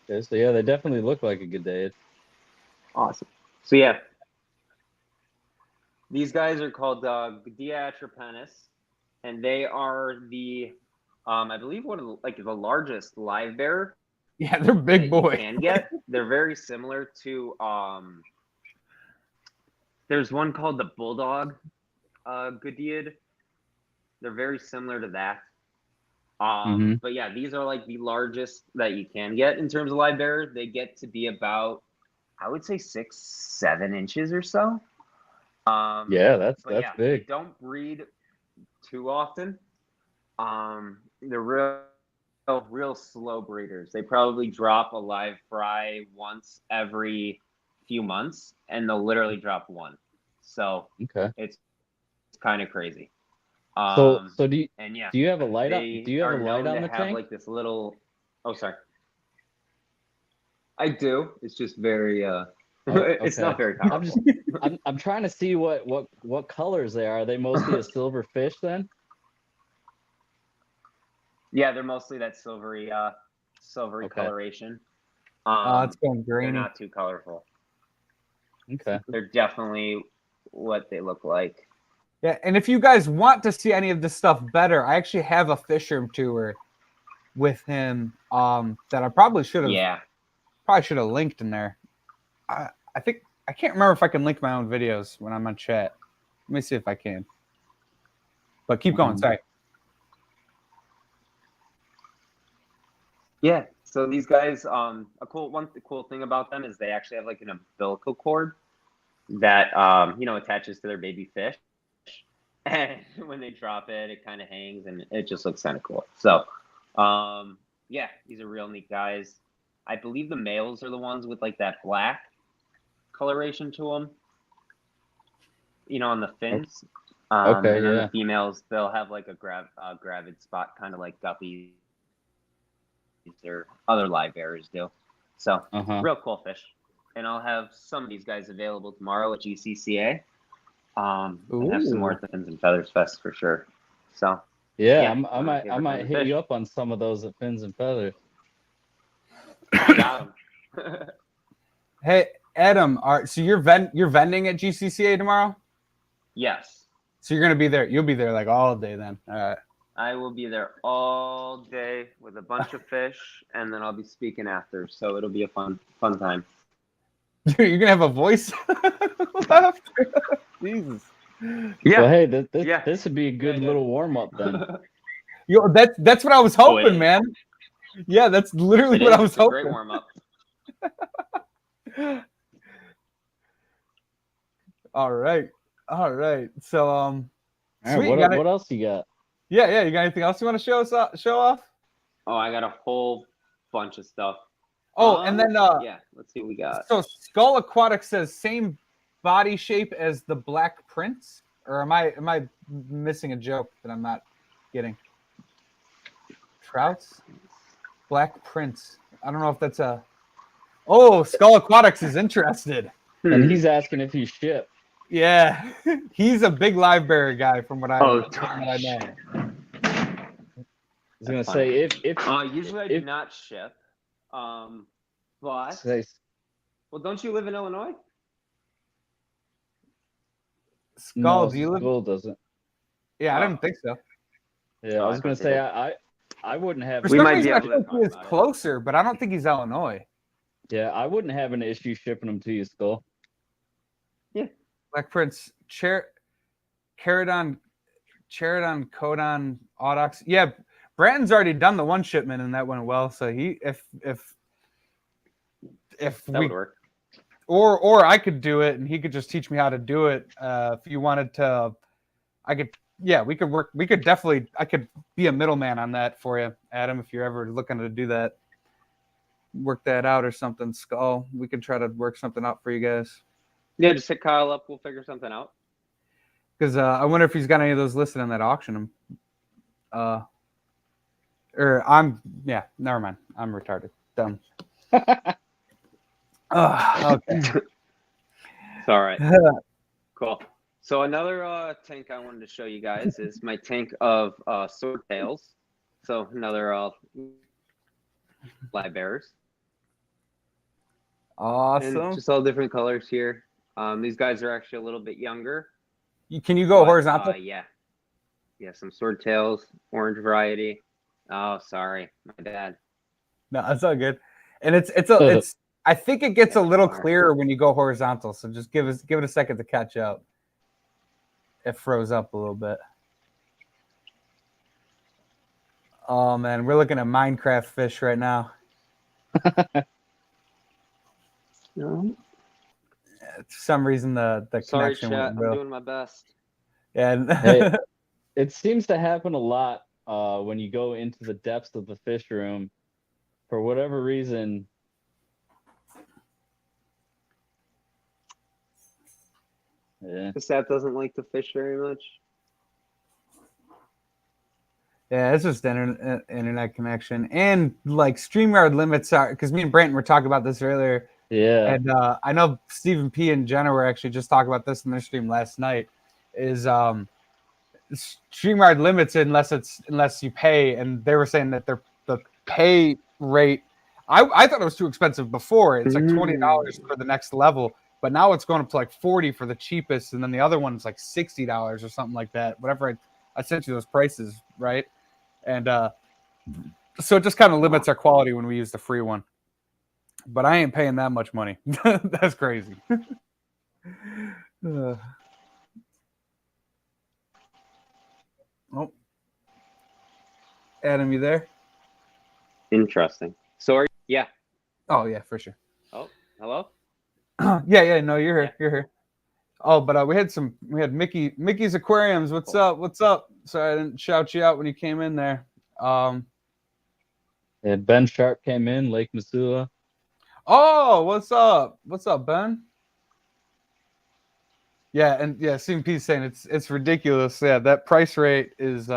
Okay, so yeah, they definitely look like a good day.
Awesome. So yeah, these guys are called Diatropenis, and they are the, I believe one of the largest live bear
Yeah, they're big
that you
boy.
can get. They're very similar to there's one called the Bulldog Godiad. They're very similar to that.
Mhm.
But yeah, these are like the largest that you can get in terms of live bear. They get to be about, I would say 6-7 inches or so.
Yeah, that's
But yeah, they
big.
don't breed too often. They're real slow breeders. They probably drop a live fry once every few months, and they'll literally drop one. So
Okay.
it's kind of crazy.
So do
And yeah,
you have a light on?
they
Do you have
are
a light
known
on
to
the
have
tank?
like this little. Oh, sorry. I do. It's just very.
Oh,
It's
okay.
not very
I'm
powerful.
just I'm trying to see what colors they are. Are they mostly a silver fish then?
Yeah, they're mostly that silvery
Okay.
coloration.
It's going
They're
grainy.
not too colorful.
Okay.
They're definitely what they look like.
Yeah, and if you guys want to see any of this stuff better, I actually have a Fisher tour with him that I probably should have linked in there. I think I can't remember if I can link my own videos when I'm on chat. Let me see if I can. But keep going. Sorry.
Yeah. So these guys, a cool thing about them is they actually have like an umbilical cord that attaches to their baby fish, and when they drop it, it kind of hangs, and it just looks kind of cool. So, yeah, these are real neat guys. I believe the males are the ones with like that black coloration to them, on the fins.
Okay,
And then
yeah.
the females, they'll have like a gravid spot, kind of like guppies or other live bearers do. So, real cool fish. And I'll have some of these guys available tomorrow at GCCA. And have some more at the Fins and Feathers Fest for sure. So,
yeah, I might hit you up on some of those at Fins and Feathers.
Got them.
Hey, Adam, so you're vending at GCCA tomorrow?
Yes.
So you're gonna be there. You'll be there like all day then. All right.
I will be there all day with a bunch of fish, and then I'll be speaking after. So it'll be a fun time.
Dude, you're gonna have a voice left. Jesus.
Yeah.
Well, hey, this would be a good little warm up then.
Yo, that's what I was hoping, man. Yeah, that's literally what I was hoping.
Great warm up.
All right. So
Sweet. What else you got?
Yeah. You got anything else you want to show off?
Oh, I got a whole bunch of stuff.
Oh, and then
yeah, let's see what we got.
So Skull Aquatic says same body shape as the Black Prince, or am I missing a joke that I'm not getting? Trouts, Black Prince. I don't know if that's a. Oh, Skull Aquatics is interested,
and he's asking if you ship.
Yeah, he's a big live bearer guy from what I know.
I was gonna say if
usually I do not ship. But well, don't you live in Illinois?
Skull, do you live?
Skull doesn't.
Yeah, I didn't think so.
Yeah, I was gonna say I wouldn't have.
For some reason, I think he is closer, but I don't think he's Illinois.
Yeah, I wouldn't have an issue shipping them to you, Skull.
Yeah,
Black Prince, Caradon, Codon, Audox. Yeah, Branton's already done the one shipment and that went well. So if
that would work.
Or I could do it and he could just teach me how to do it. If you wanted to, I could. Yeah, we could work. We could definitely. I could be a middleman on that for you, Adam. If you're ever looking to do that, work that out or something. Skull, we could try to work something out for you guys.
Yeah, just hit Kyle up. We'll figure something out.
Because I wonder if he's got any of those listed on that auction. Yeah, never mind. I'm retarded. Dumb. Okay.
It's all right. Cool. So another tank I wanted to show you guys is my tank of swordtails. So another live bearers.
Awesome.
And just all different colors here. These guys are actually a little bit younger.
Can you go
but,
horizontal?
Yeah, some swordtails, orange variety. Oh, sorry, my bad.
No, it's all good. And it's I think it gets a little clearer when you go horizontal. So just give it a second to catch up. It froze up a little bit. Oh man, we're looking at Minecraft fish right now.
No.
For some reason the
Sorry,
connection
chat.
went
I'm doing my best.
Yeah.
Hey, it seems to happen a lot when you go into the depths of the fish room. For whatever reason,
This app doesn't like to fish very much.
Yeah, it's just internet connection. And like StreamYard limits are, because me and Branton were talking about this earlier.
Yeah.
And I know Stephen P. and Jenna were actually just talking about this in their stream last night. Is StreamYard limits it unless you pay, and they were saying that the pay rate. I thought it was too expensive before. It's like $20 for the next level, but now it's going up to like $40 for the cheapest, and then the other one's like $60 or something like that. Whatever I sent you those prices, right? And so it just kind of limits our quality when we use the free one. But I ain't paying that much money. That's crazy. Oh, Adam, you there?
Interesting. So yeah.
Oh yeah, for sure.
Oh, hello.
yeah. No, you're here. Yeah. You're here. Oh, but we had Mickey's Aquariums. What's up? What's up? Sorry, I didn't shout you out when you came in there.
Yeah, Ben Sharp came in, Lake Missoula.
Oh, what's up? What's up, Ben? Yeah, and yeah, CMP's saying it's ridiculous. Yeah, that price rate is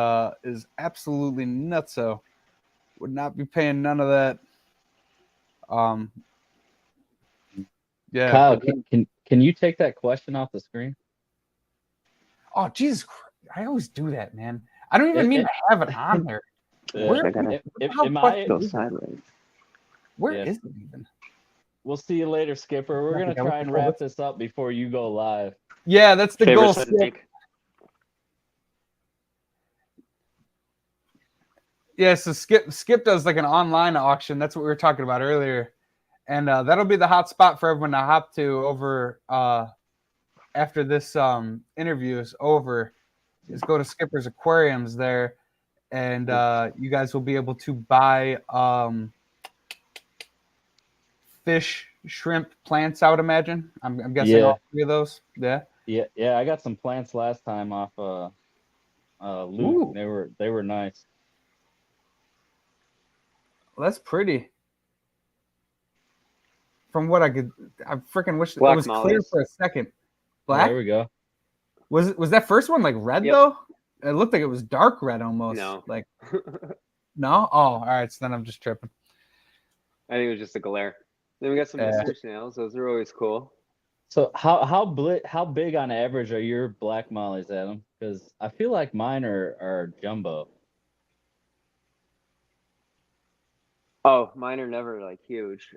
absolutely nutso. Would not be paying none of that. Yeah.
Kyle, can you take that question off the screen?
Oh, Jesus Christ. I always do that, man. I don't even mean to have it on there. Where is it even?
We'll see you later, Skipper. We're going to try and wrap this up before you go live.
Yeah, that's the goal. Yeah, so Skip does like an online auction. That's what we were talking about earlier. And that'll be the hot spot for everyone to hop to over after this interview is over. Is go to Skipper's Aquariums there, and you guys will be able to buy fish, shrimp, plants, I would imagine. I'm guessing all three of those. Yeah.
Yeah. I got some plants last time off Luke. They were nice.
Well, that's pretty. From what I freaking wish
Black
it was clear for a second. Black.
Oh, there we go.
Was that first one like red though? It looked like it was dark red almost.
No.
Like no? Oh, all right. So then I'm just tripping.
I think it was just a glare. Then we got some mystery snails. Those are always cool.
So how big on average are your black mollies, Adam? Because I feel like mine are jumbo.
Oh, mine are never like huge.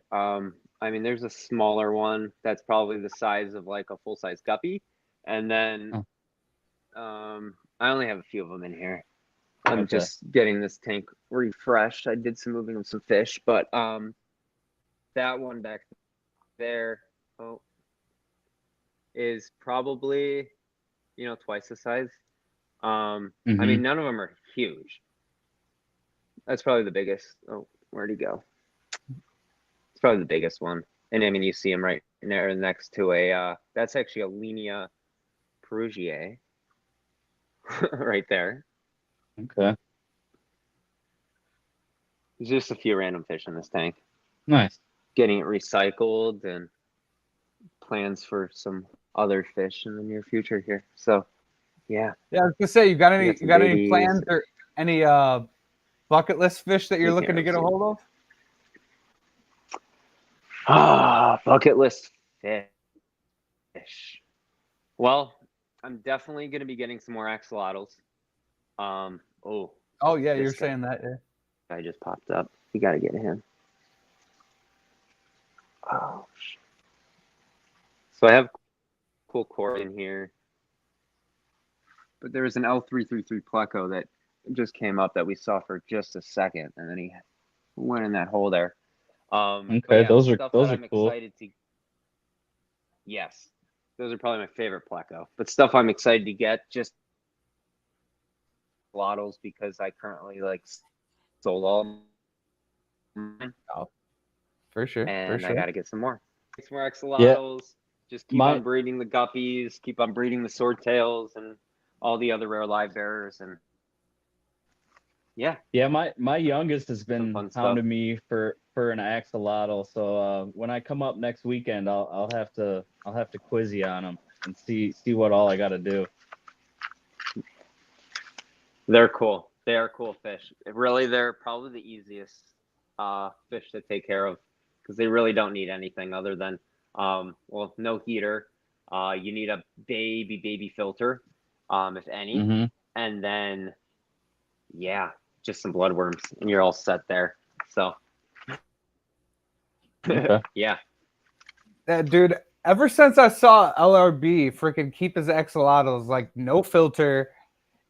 I mean, there's a smaller one that's probably the size of like a full-size guppy, and then I only have a few of them in here. I'm just getting this tank refreshed. I did some moving of some fish, but that one back there is probably twice the size. I mean, none of them are huge. That's probably the biggest. Oh, where'd he go? It's probably the biggest one. And I mean, you see him right there next to a that's actually a Linia Perugier right there.
Okay.
There's just a few random fish in this tank.
Nice.
Getting it recycled and plans for some other fish in the near future here. So, yeah.
Yeah, I was gonna say, you got any plans or any bucket list fish that you're looking to get a hold of?
Bucket list fish. Well, I'm definitely going to be getting some more axolotls. Oh,
Oh yeah,
this
you're
guy.
saying that. Yeah.
Guy just popped up. We got to get him. Oh, so I have cool cord in here, but there was an L333 pleco that just came up that we saw for just a second, and then he went in that hole there. But
Okay,
yeah,
those are
stuff that I'm
cool.
excited to. Yes, those are probably my favorite pleco. But stuff I'm excited to get just lottos because I currently like sold all mine,
Oh, for sure.
and I got to get some more. Some more
Yeah,
axolotls. Just keep
my
on breeding the guppies, keep on breeding the swordtails, and all the other rare live bearers, and yeah,
my youngest has
some
been
fun stuff.
hounding me for an axolotl. So when I come up next weekend, I'll have to quiz you on them and see what all I got to do.
They're cool. They are cool fish. Really, they're probably the easiest fish to take care of because they really don't need anything other than, well, no heater. You need a baby filter, if any,
Mm-hmm.
and then, yeah, just some bloodworms, and you're all set there. So,
Okay.
yeah.
Dude, ever since I saw LRB freaking keep his axolotls like no filter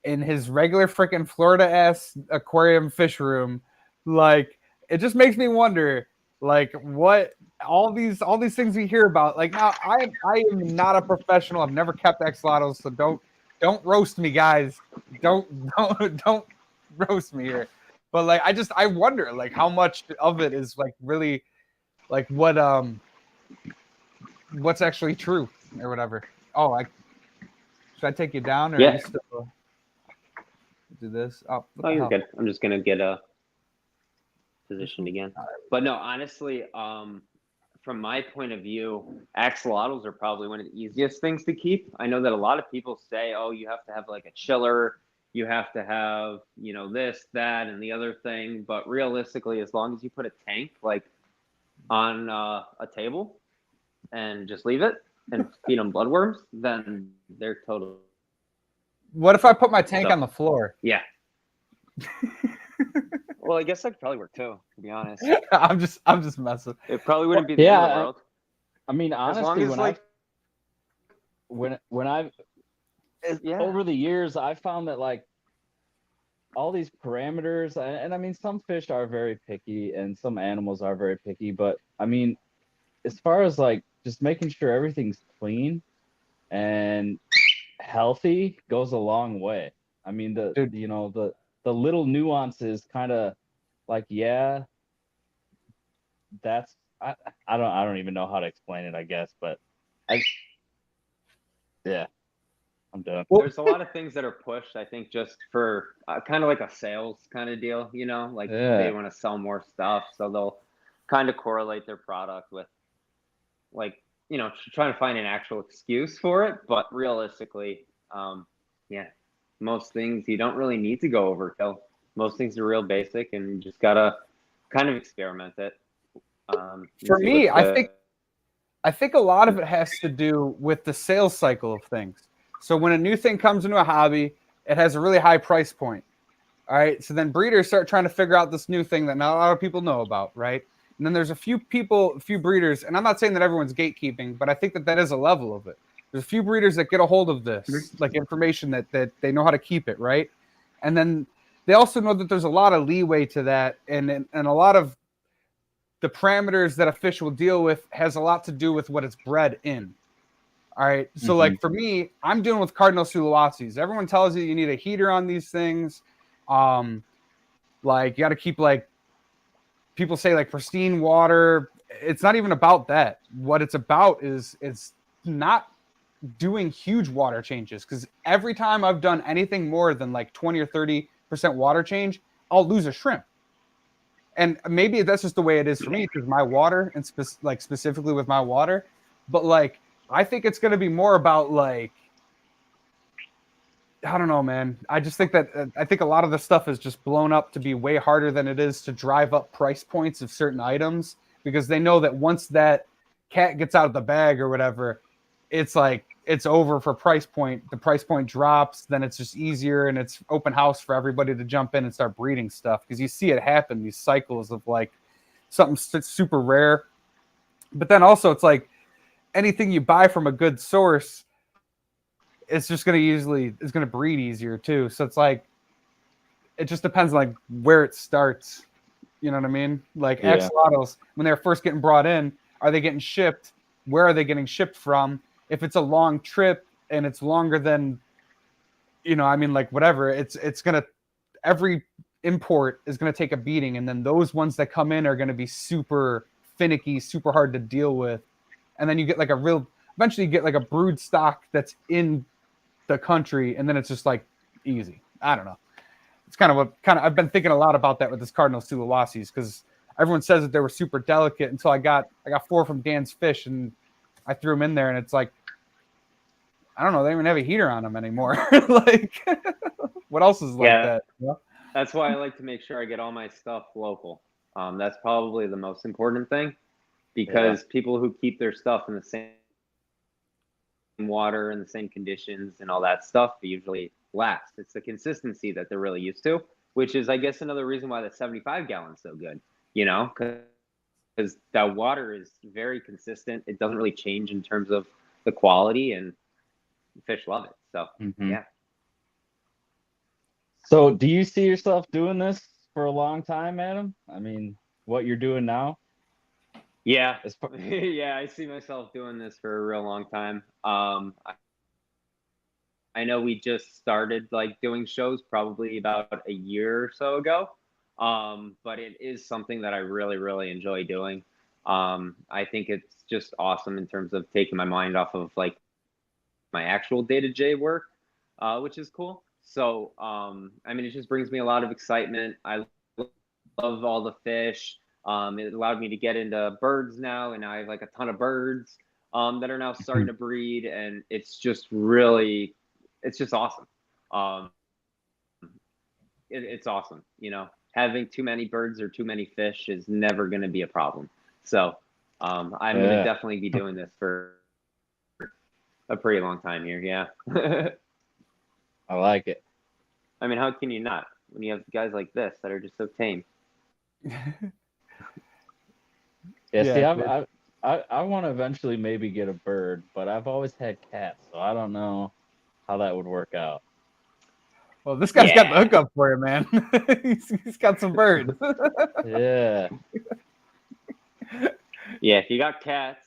in his regular freaking Florida ass aquarium fish room, like it just makes me wonder, like what all these things we hear about. Like now, I am not a professional. I've never kept axolotls, so don't roast me, guys. Don't roast me here. But like I wonder like how much of it is like really like what's actually true or whatever. Oh, should I take you down or are
Yeah.
you still do this? Oh, what
Oh,
the
you're
hell?
good. I'm just gonna get positioned again. But no, honestly, from my point of view, axolotls are probably one of the easiest things to keep. I know that a lot of people say, "Oh, you have to have like a chiller, you have to have, this, that, and the other thing." But realistically, as long as you put a tank like on a table and just leave it and feed them bloodworms, then they're totally.
What if I put my tank
So,
on the floor?
Yeah. Well, I guess that could probably work too, to be honest.
I'm just messing.
It probably wouldn't be the end of the world.
I mean,
As long
honestly,
as
when I've
yeah.
over the years, I found that like all these parameters, and I mean, some fish are very picky and some animals are very picky, but I mean, as far as like just making sure everything's clean and healthy goes a long way. I mean,
Dude.
the little nuances kind of like, yeah, that's I don't even know how to explain it, I guess, but yeah, I'm done.
There's a lot of things that are pushed, I think, just for kind of like a sales kind of deal, like they want to sell more stuff. So they'll kind of correlate their product with like, trying to find an actual excuse for it. But realistically, yeah, most things you don't really need to go overkill. Most things are real basic and you just got to kind of experiment it.
For me, I think a lot of it has to do with the sales cycle of things. So when a new thing comes into a hobby, it has a really high price point. All right. So then breeders start trying to figure out this new thing that not a lot of people know about, right? And then there's a few breeders, and I'm not saying that everyone's gatekeeping, but I think that is a level of it. There's a few breeders that get a hold of this, like information that they know how to keep it, right? And then they also know that there's a lot of leeway to that, and a lot of the parameters that a fish will deal with has a lot to do with what it's bred in. All right. So like for me, I'm dealing with Cardinal Sulawesi's. Everyone tells you need a heater on these things. Like you got to keep like people say like pristine water. It's not even about that. What it's about is it's not doing huge water changes, because every time I've done anything more than like 20 or 30% water change, I'll lose a shrimp. And maybe that's just the way it is for me because my water and specifically with my water, but like I think it's going to be more about like, I don't know, man. I just think that I think a lot of the stuff is just blown up to be way harder than it is to drive up price points of certain items, because they know that once that cat gets out of the bag or whatever, it's like it's over for price point. The price point drops, then it's just easier, and it's open house for everybody to jump in and start breeding stuff, because you see it happen, these cycles of like something super rare. But then also it's like anything you buy from a good source, it's just going to breed easier too. So it's like, it just depends like where it starts. You know what I mean? Like axolotls, when they're first getting brought in, are they getting shipped? Where are they getting shipped from? If it's a long trip and it's longer than, I mean, like whatever, it's gonna, every import is gonna take a beating, and then those ones that come in are gonna be super finicky, super hard to deal with, and then you get like eventually you get like a brood stock that's in the country, and then it's just like easy. I don't know. It's I've been thinking a lot about that with this Cardinal Sulawesi's, because everyone says that they were super delicate until I got 4 from Dan's Fish, and I threw them in there, and it's like, I don't know, they don't even have a heater on them anymore. Like, what else is like that? You know?
That's why I like to make sure I get all my stuff local. That's probably the most important thing, because people who keep their stuff in the same water and the same conditions and all that stuff usually last. It's the consistency that they're really used to, which is, I guess, another reason why the 75 gallon's so good, because that water is very consistent. It doesn't really change in terms of the quality, and fish love it. So yeah.
So do you see yourself doing this for a long time, Adam? I mean, what you're doing now?
Yeah. Yeah, I see myself doing this for a real long time. I know we just started like doing shows probably about a year or so ago. But it is something that I really, really enjoy doing. I think it's just awesome in terms of taking my mind off of like my actual day-to-day work, which is cool. So, I mean, it just brings me a lot of excitement. I love all the fish. It allowed me to get into birds now, and I have like a ton of birds that are now starting to breed, and it's just awesome. It's awesome. Having too many birds or too many fish is never going to be a problem. So, I'm going to definitely be doing this for a pretty long time here. Yeah.
I like it.
I mean, how can you not when you have guys like this that are just so tame?
See, I want to eventually maybe get a bird, but I've always had cats, so I don't know how that would work out.
Well, this guy's got the hookup for you, man. he's got some birds.
Yeah.
Yeah, if you got cats,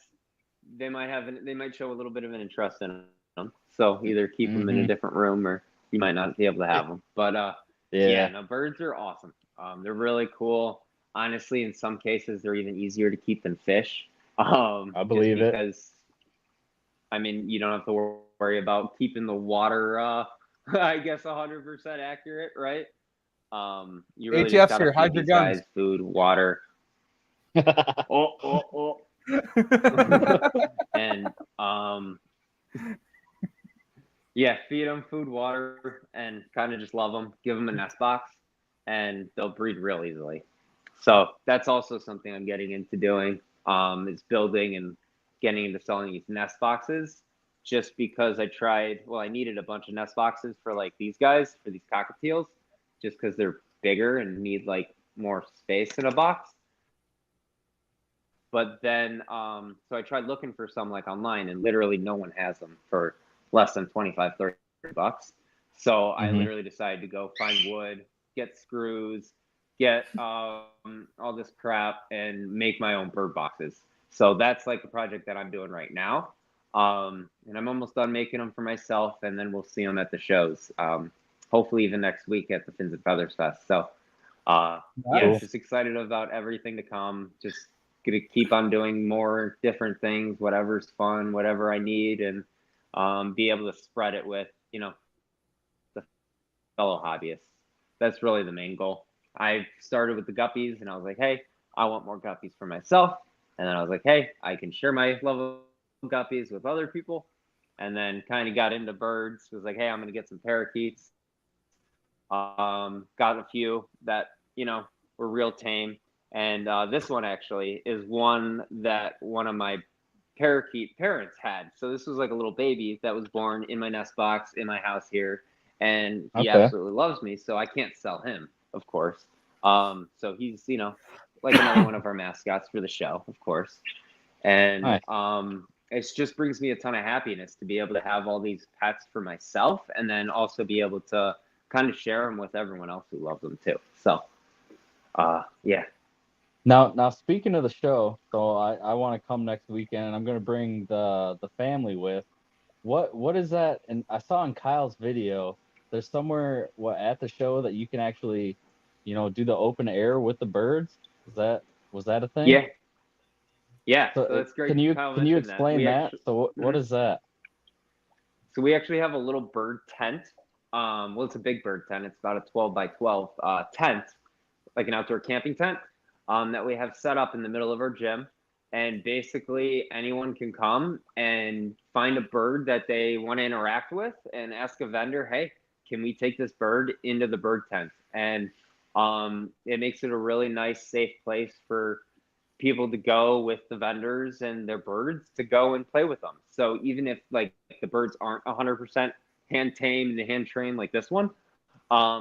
they might show a little bit of an interest in them. So either keep them in a different room, or you might not be able to have them. But no, birds are awesome. They're really cool. Honestly, in some cases, they're even easier to keep than fish.
I believe it.
Because, I mean, you don't have to worry about keeping the water, I guess, 100% accurate, right? You really just gotta feed these guys food, water. And yeah, feed them food, water, and kind of just love them. Give them a nest box, and they'll breed real easily. So that's also something I'm getting into doing. Is building and getting into selling these nest boxes. Just because I needed a bunch of nest boxes for like these guys, for these cockatiels, just because they're bigger and need like more space in a box. But then, so I tried looking for some like online, and literally no one has them for less than 25, 30 bucks. So I literally decided to go find wood, get screws, get all this crap, and make my own bird boxes. So that's like the project that I'm doing right now. And I'm almost done making them for myself, and then we'll see them at the shows. Hopefully even next week at the Fins and Feathers Fest. So just excited about everything to come. Just gonna keep on doing more different things, whatever's fun, whatever I need, and be able to spread it with the fellow hobbyists. That's really the main goal. I started with the guppies, and I was like, hey, I want more guppies for myself. And then I was like, hey, I can share my love of guppies with other people. And then kind of got into birds. Was like, hey, I'm gonna get some parakeets. Got a few that were real tame. And this one actually is one that one of my parakeet parents had. So this was like a little baby that was born in my nest box in my house here, and he
Okay.
absolutely loves me. So I can't sell him, of course. So he's like another one of our mascots for the show, of course. And
Nice.
it just brings me a ton of happiness to be able to have all these pets for myself, and then also be able to kind of share them with everyone else who loves them too. So, yeah.
Now speaking of the show, so I want to come next weekend, and I'm going to bring the family with. What is that? And I saw in Kyle's video, there's somewhere at the show that you can actually, do the open air with the birds. Was that a thing?
Yeah. Yeah.
So
So that's great.
can you
Kyle
can you
mentioned that.
explain
We
that?
actually,
So what
Mhm.
is that?
So we actually have a little bird tent. Well, it's a big bird tent. It's about a 12 by 12 tent, like an outdoor camping tent, that we have set up in the middle of our gym. And basically, anyone can come and find a bird that they want to interact with and ask a vendor, hey, can we take this bird into the bird tent? And it makes it a really nice, safe place for people to go with the vendors and their birds to go and play with them. So even if like the birds aren't 100% hand tamed and hand trained like this one,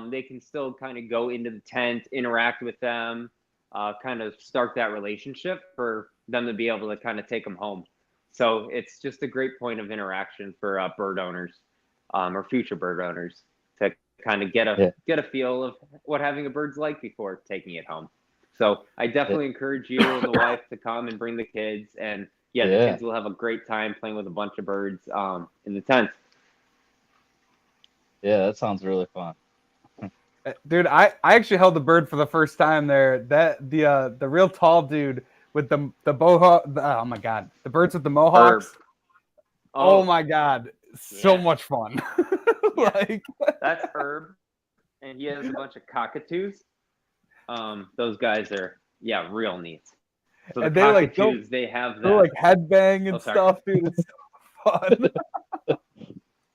they can still kind of go into the tent, interact with them, kind of start that relationship for them to be able to kind of take them home. So it's just a great point of interaction for bird owners, or future bird owners, to kind of
Yeah.
get a feel of what having a bird's like before taking it home. So I definitely encourage you and the wife to come and bring the kids, and yeah, the
Yeah.
kids will have a great time playing with a bunch of birds in the tent.
Yeah, that sounds really fun.
Dude, I actually held the bird for the first time there. That the real tall dude with the mohawk. Oh my god, the birds with the mohawks. Oh my god, so
yeah.
much fun.
Yeah.
Like
That's Herb, and he has a bunch of cockatoos. Those guys are real neat. So the
and they like
cockatoos, they have
they'll
that.
like headbang and
Oh, sorry.
stuff, dude. It's so fun.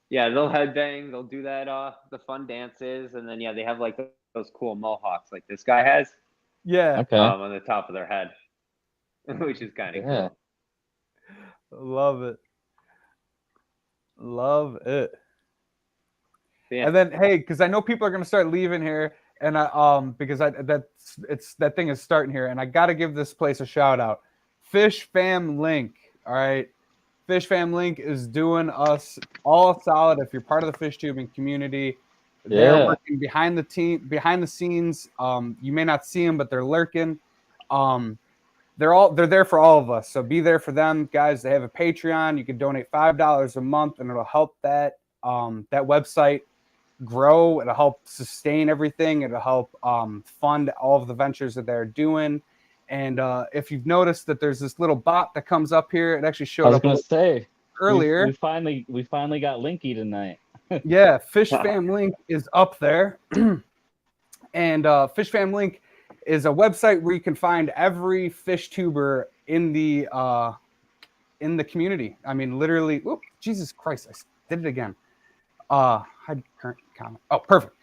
Yeah, they'll headbang. They'll do that. The fun dances, and then they have like those cool mohawks, like this guy has,
Yeah,
Okay.
on the top of their head, which is kind of
Yeah.
cool.
love it, love it.
Yeah.
And then hey, because I know people are gonna start leaving here, and because that thing is starting here, and I got to give this place a shout out. Fish Fam Link, all right. Fish Fam Link is doing us all solid. If you're part of the fish tubing community, they're
Yeah.
working behind the scenes. You may not see them, but they're lurking. They're there for all of us. So be there for them, guys. They have a Patreon. You can donate $5 a month, and it'll help that website grow. It'll help sustain everything. It'll help fund all of the ventures that they're doing. And if you've noticed that there's this little bot that comes up here, it actually
I
showed
was
up
gonna say
earlier.
we finally got Linky tonight.
Yeah, Fish Fam Link is up there. And Fish Fam Link is a website where you can find every fish tuber in the community. I mean, literally, whoop, Jesus Christ, I did it again. Hide current comment. Oh, perfect.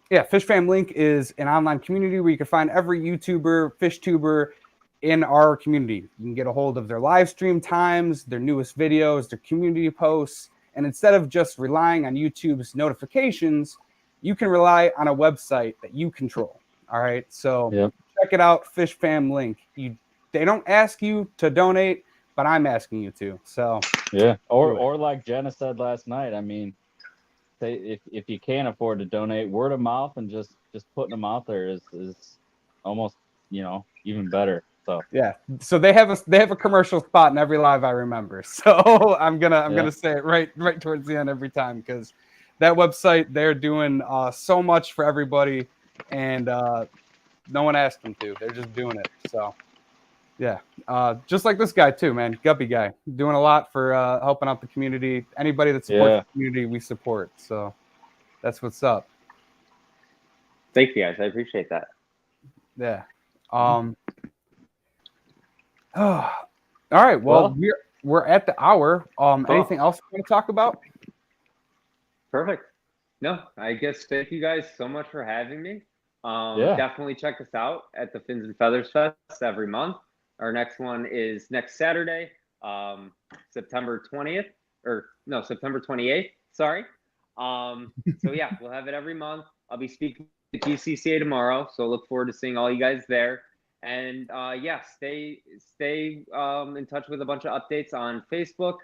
Yeah, Fish Fam Link is an online community where you can find every YouTuber, fish tuber in our community. You can get a hold of their live stream times, their newest videos, their community posts. And instead of just relying on YouTube's notifications, you can rely on a website that you control. All right. So
Yep.
check it out, Fish Fam Link. They don't ask you to donate, but I'm asking you to. So
Yeah. Or like Jenna said last night, I mean, if you can't afford to donate, word of mouth and just putting them out there is almost even better. So
yeah, so they have a commercial spot in every live I remember. So I'm gonna say it right towards the end every time, because that website, they're doing so much for everybody, and no one asked them to. They're just doing it. So yeah, just like this guy too, man, Guppy guy, doing a lot for helping out the community. Anybody that supports the community, we support. So that's what's up.
Thank you, guys. I appreciate that.
Yeah. All right. Well, we're at the hour.
Cool.
Anything else you want to talk about?
Perfect. No, I guess thank you guys so much for having me. Definitely check us out at the Fins and Feathers Fest every month. Our next one is next Saturday. September 20th, or no, September 28th. Sorry. So yeah, we'll have it every month. I'll be speaking at GCCA tomorrow, so look forward to seeing all you guys there. And yeah, stay in touch with a bunch of updates on Facebook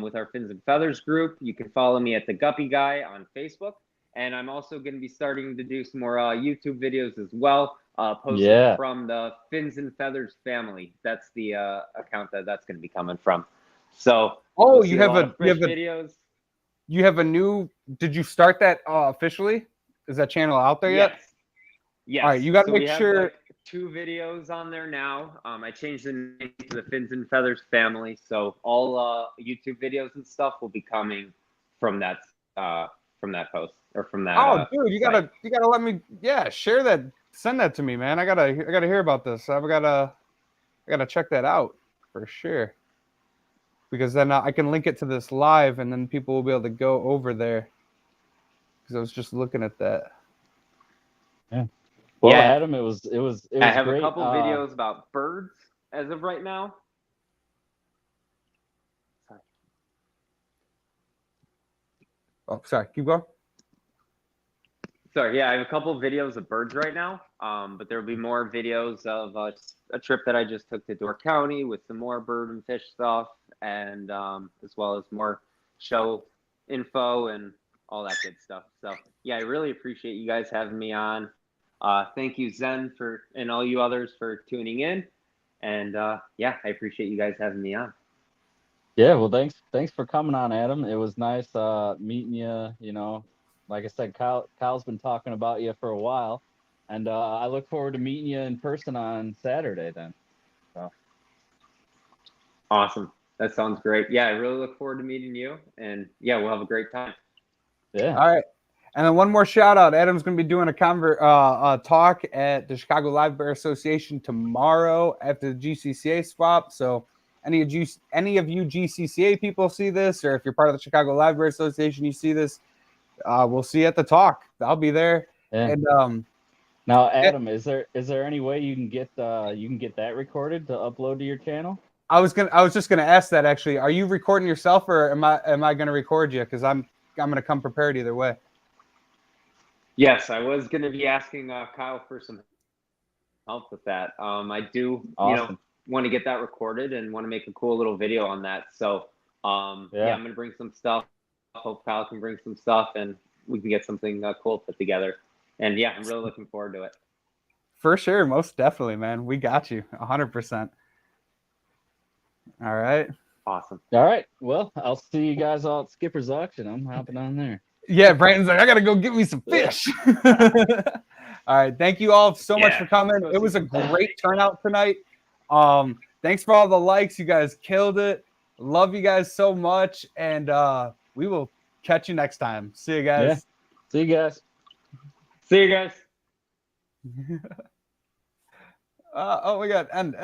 with our Fins and Feathers group. You can follow me at the Guppy Guy on Facebook, and I'm also going to be starting to do some more YouTube videos as well, posted from the Fins and Feathers family. That's the account that's going to be coming from. So
you have
videos.
You have a new. Did you start that officially? Is that channel out there yet?
Yes.
All right, you got to make
we
sure.
Have, like, 2 videos on there now. I changed the name to the Fins and Feathers family, so all YouTube videos and stuff will be coming from that post or from that.
Oh, dude, you gotta let me. Yeah, share that. Send that to me, man. I gotta hear about this. I gotta check that out for sure. Because then I can link it to this live, and then people will be able to go over there. Because I was just looking at that.
Yeah. Well,
yeah.
Adam, it was
I have
great.
A couple videos about birds as of right now.
Sorry. Oh, sorry. Keep going.
Sorry. Yeah, I have a couple videos of birds right now. But there will be more videos of a trip that I just took to Door County with some more bird and fish stuff, and as well as more show info and all that good stuff. So yeah, I really appreciate you guys having me on. Thank you, Zen, and all you others for tuning in. And yeah, I appreciate you guys having me on.
Yeah, well, thanks for coming on, Adam. It was nice meeting you. You know, like I said, Kyle's been talking about you for a while, and I look forward to meeting you in person on Saturday then. So.
Awesome. That sounds great. Yeah, I really look forward to meeting you, and yeah, we'll have a great time.
Yeah.
All right. And then one more shout out. Adam's going to be doing a talk at the Chicago Live Bear Association tomorrow after the GCCA swap. So any of you GCCA people see this, or if you're part of the Chicago Live Bear Association, you see this, we'll see you at the talk. I'll be there.
Yeah.
And
now, Adam, is there any way you can get that recorded to upload to your channel?
I was just gonna ask that actually. Are you recording yourself, or am I gonna record you? Because I'm gonna come prepared either way.
Yes, I was going to be asking Kyle for some help with that. I do,
awesome.
Want to get that recorded and want to make a cool little video on that. So, yeah, I'm going to bring some stuff. I hope Kyle can bring some stuff, and we can get something cool put together. And yeah, I'm really looking forward to it.
For sure, most definitely, man. We got you 100%. All right.
Awesome.
All right. Well, I'll see you guys all at Skipper's Auction. I'm hopping on there.
Yeah, Branton's like, I gotta go get me some fish. All right, thank you all so much for coming. It was a great turnout tonight. Thanks for all the likes. You guys killed it. Love you guys so much, and we will catch you next time. See you guys.
Yeah. See you guys.
See you guys.
Oh my God, end.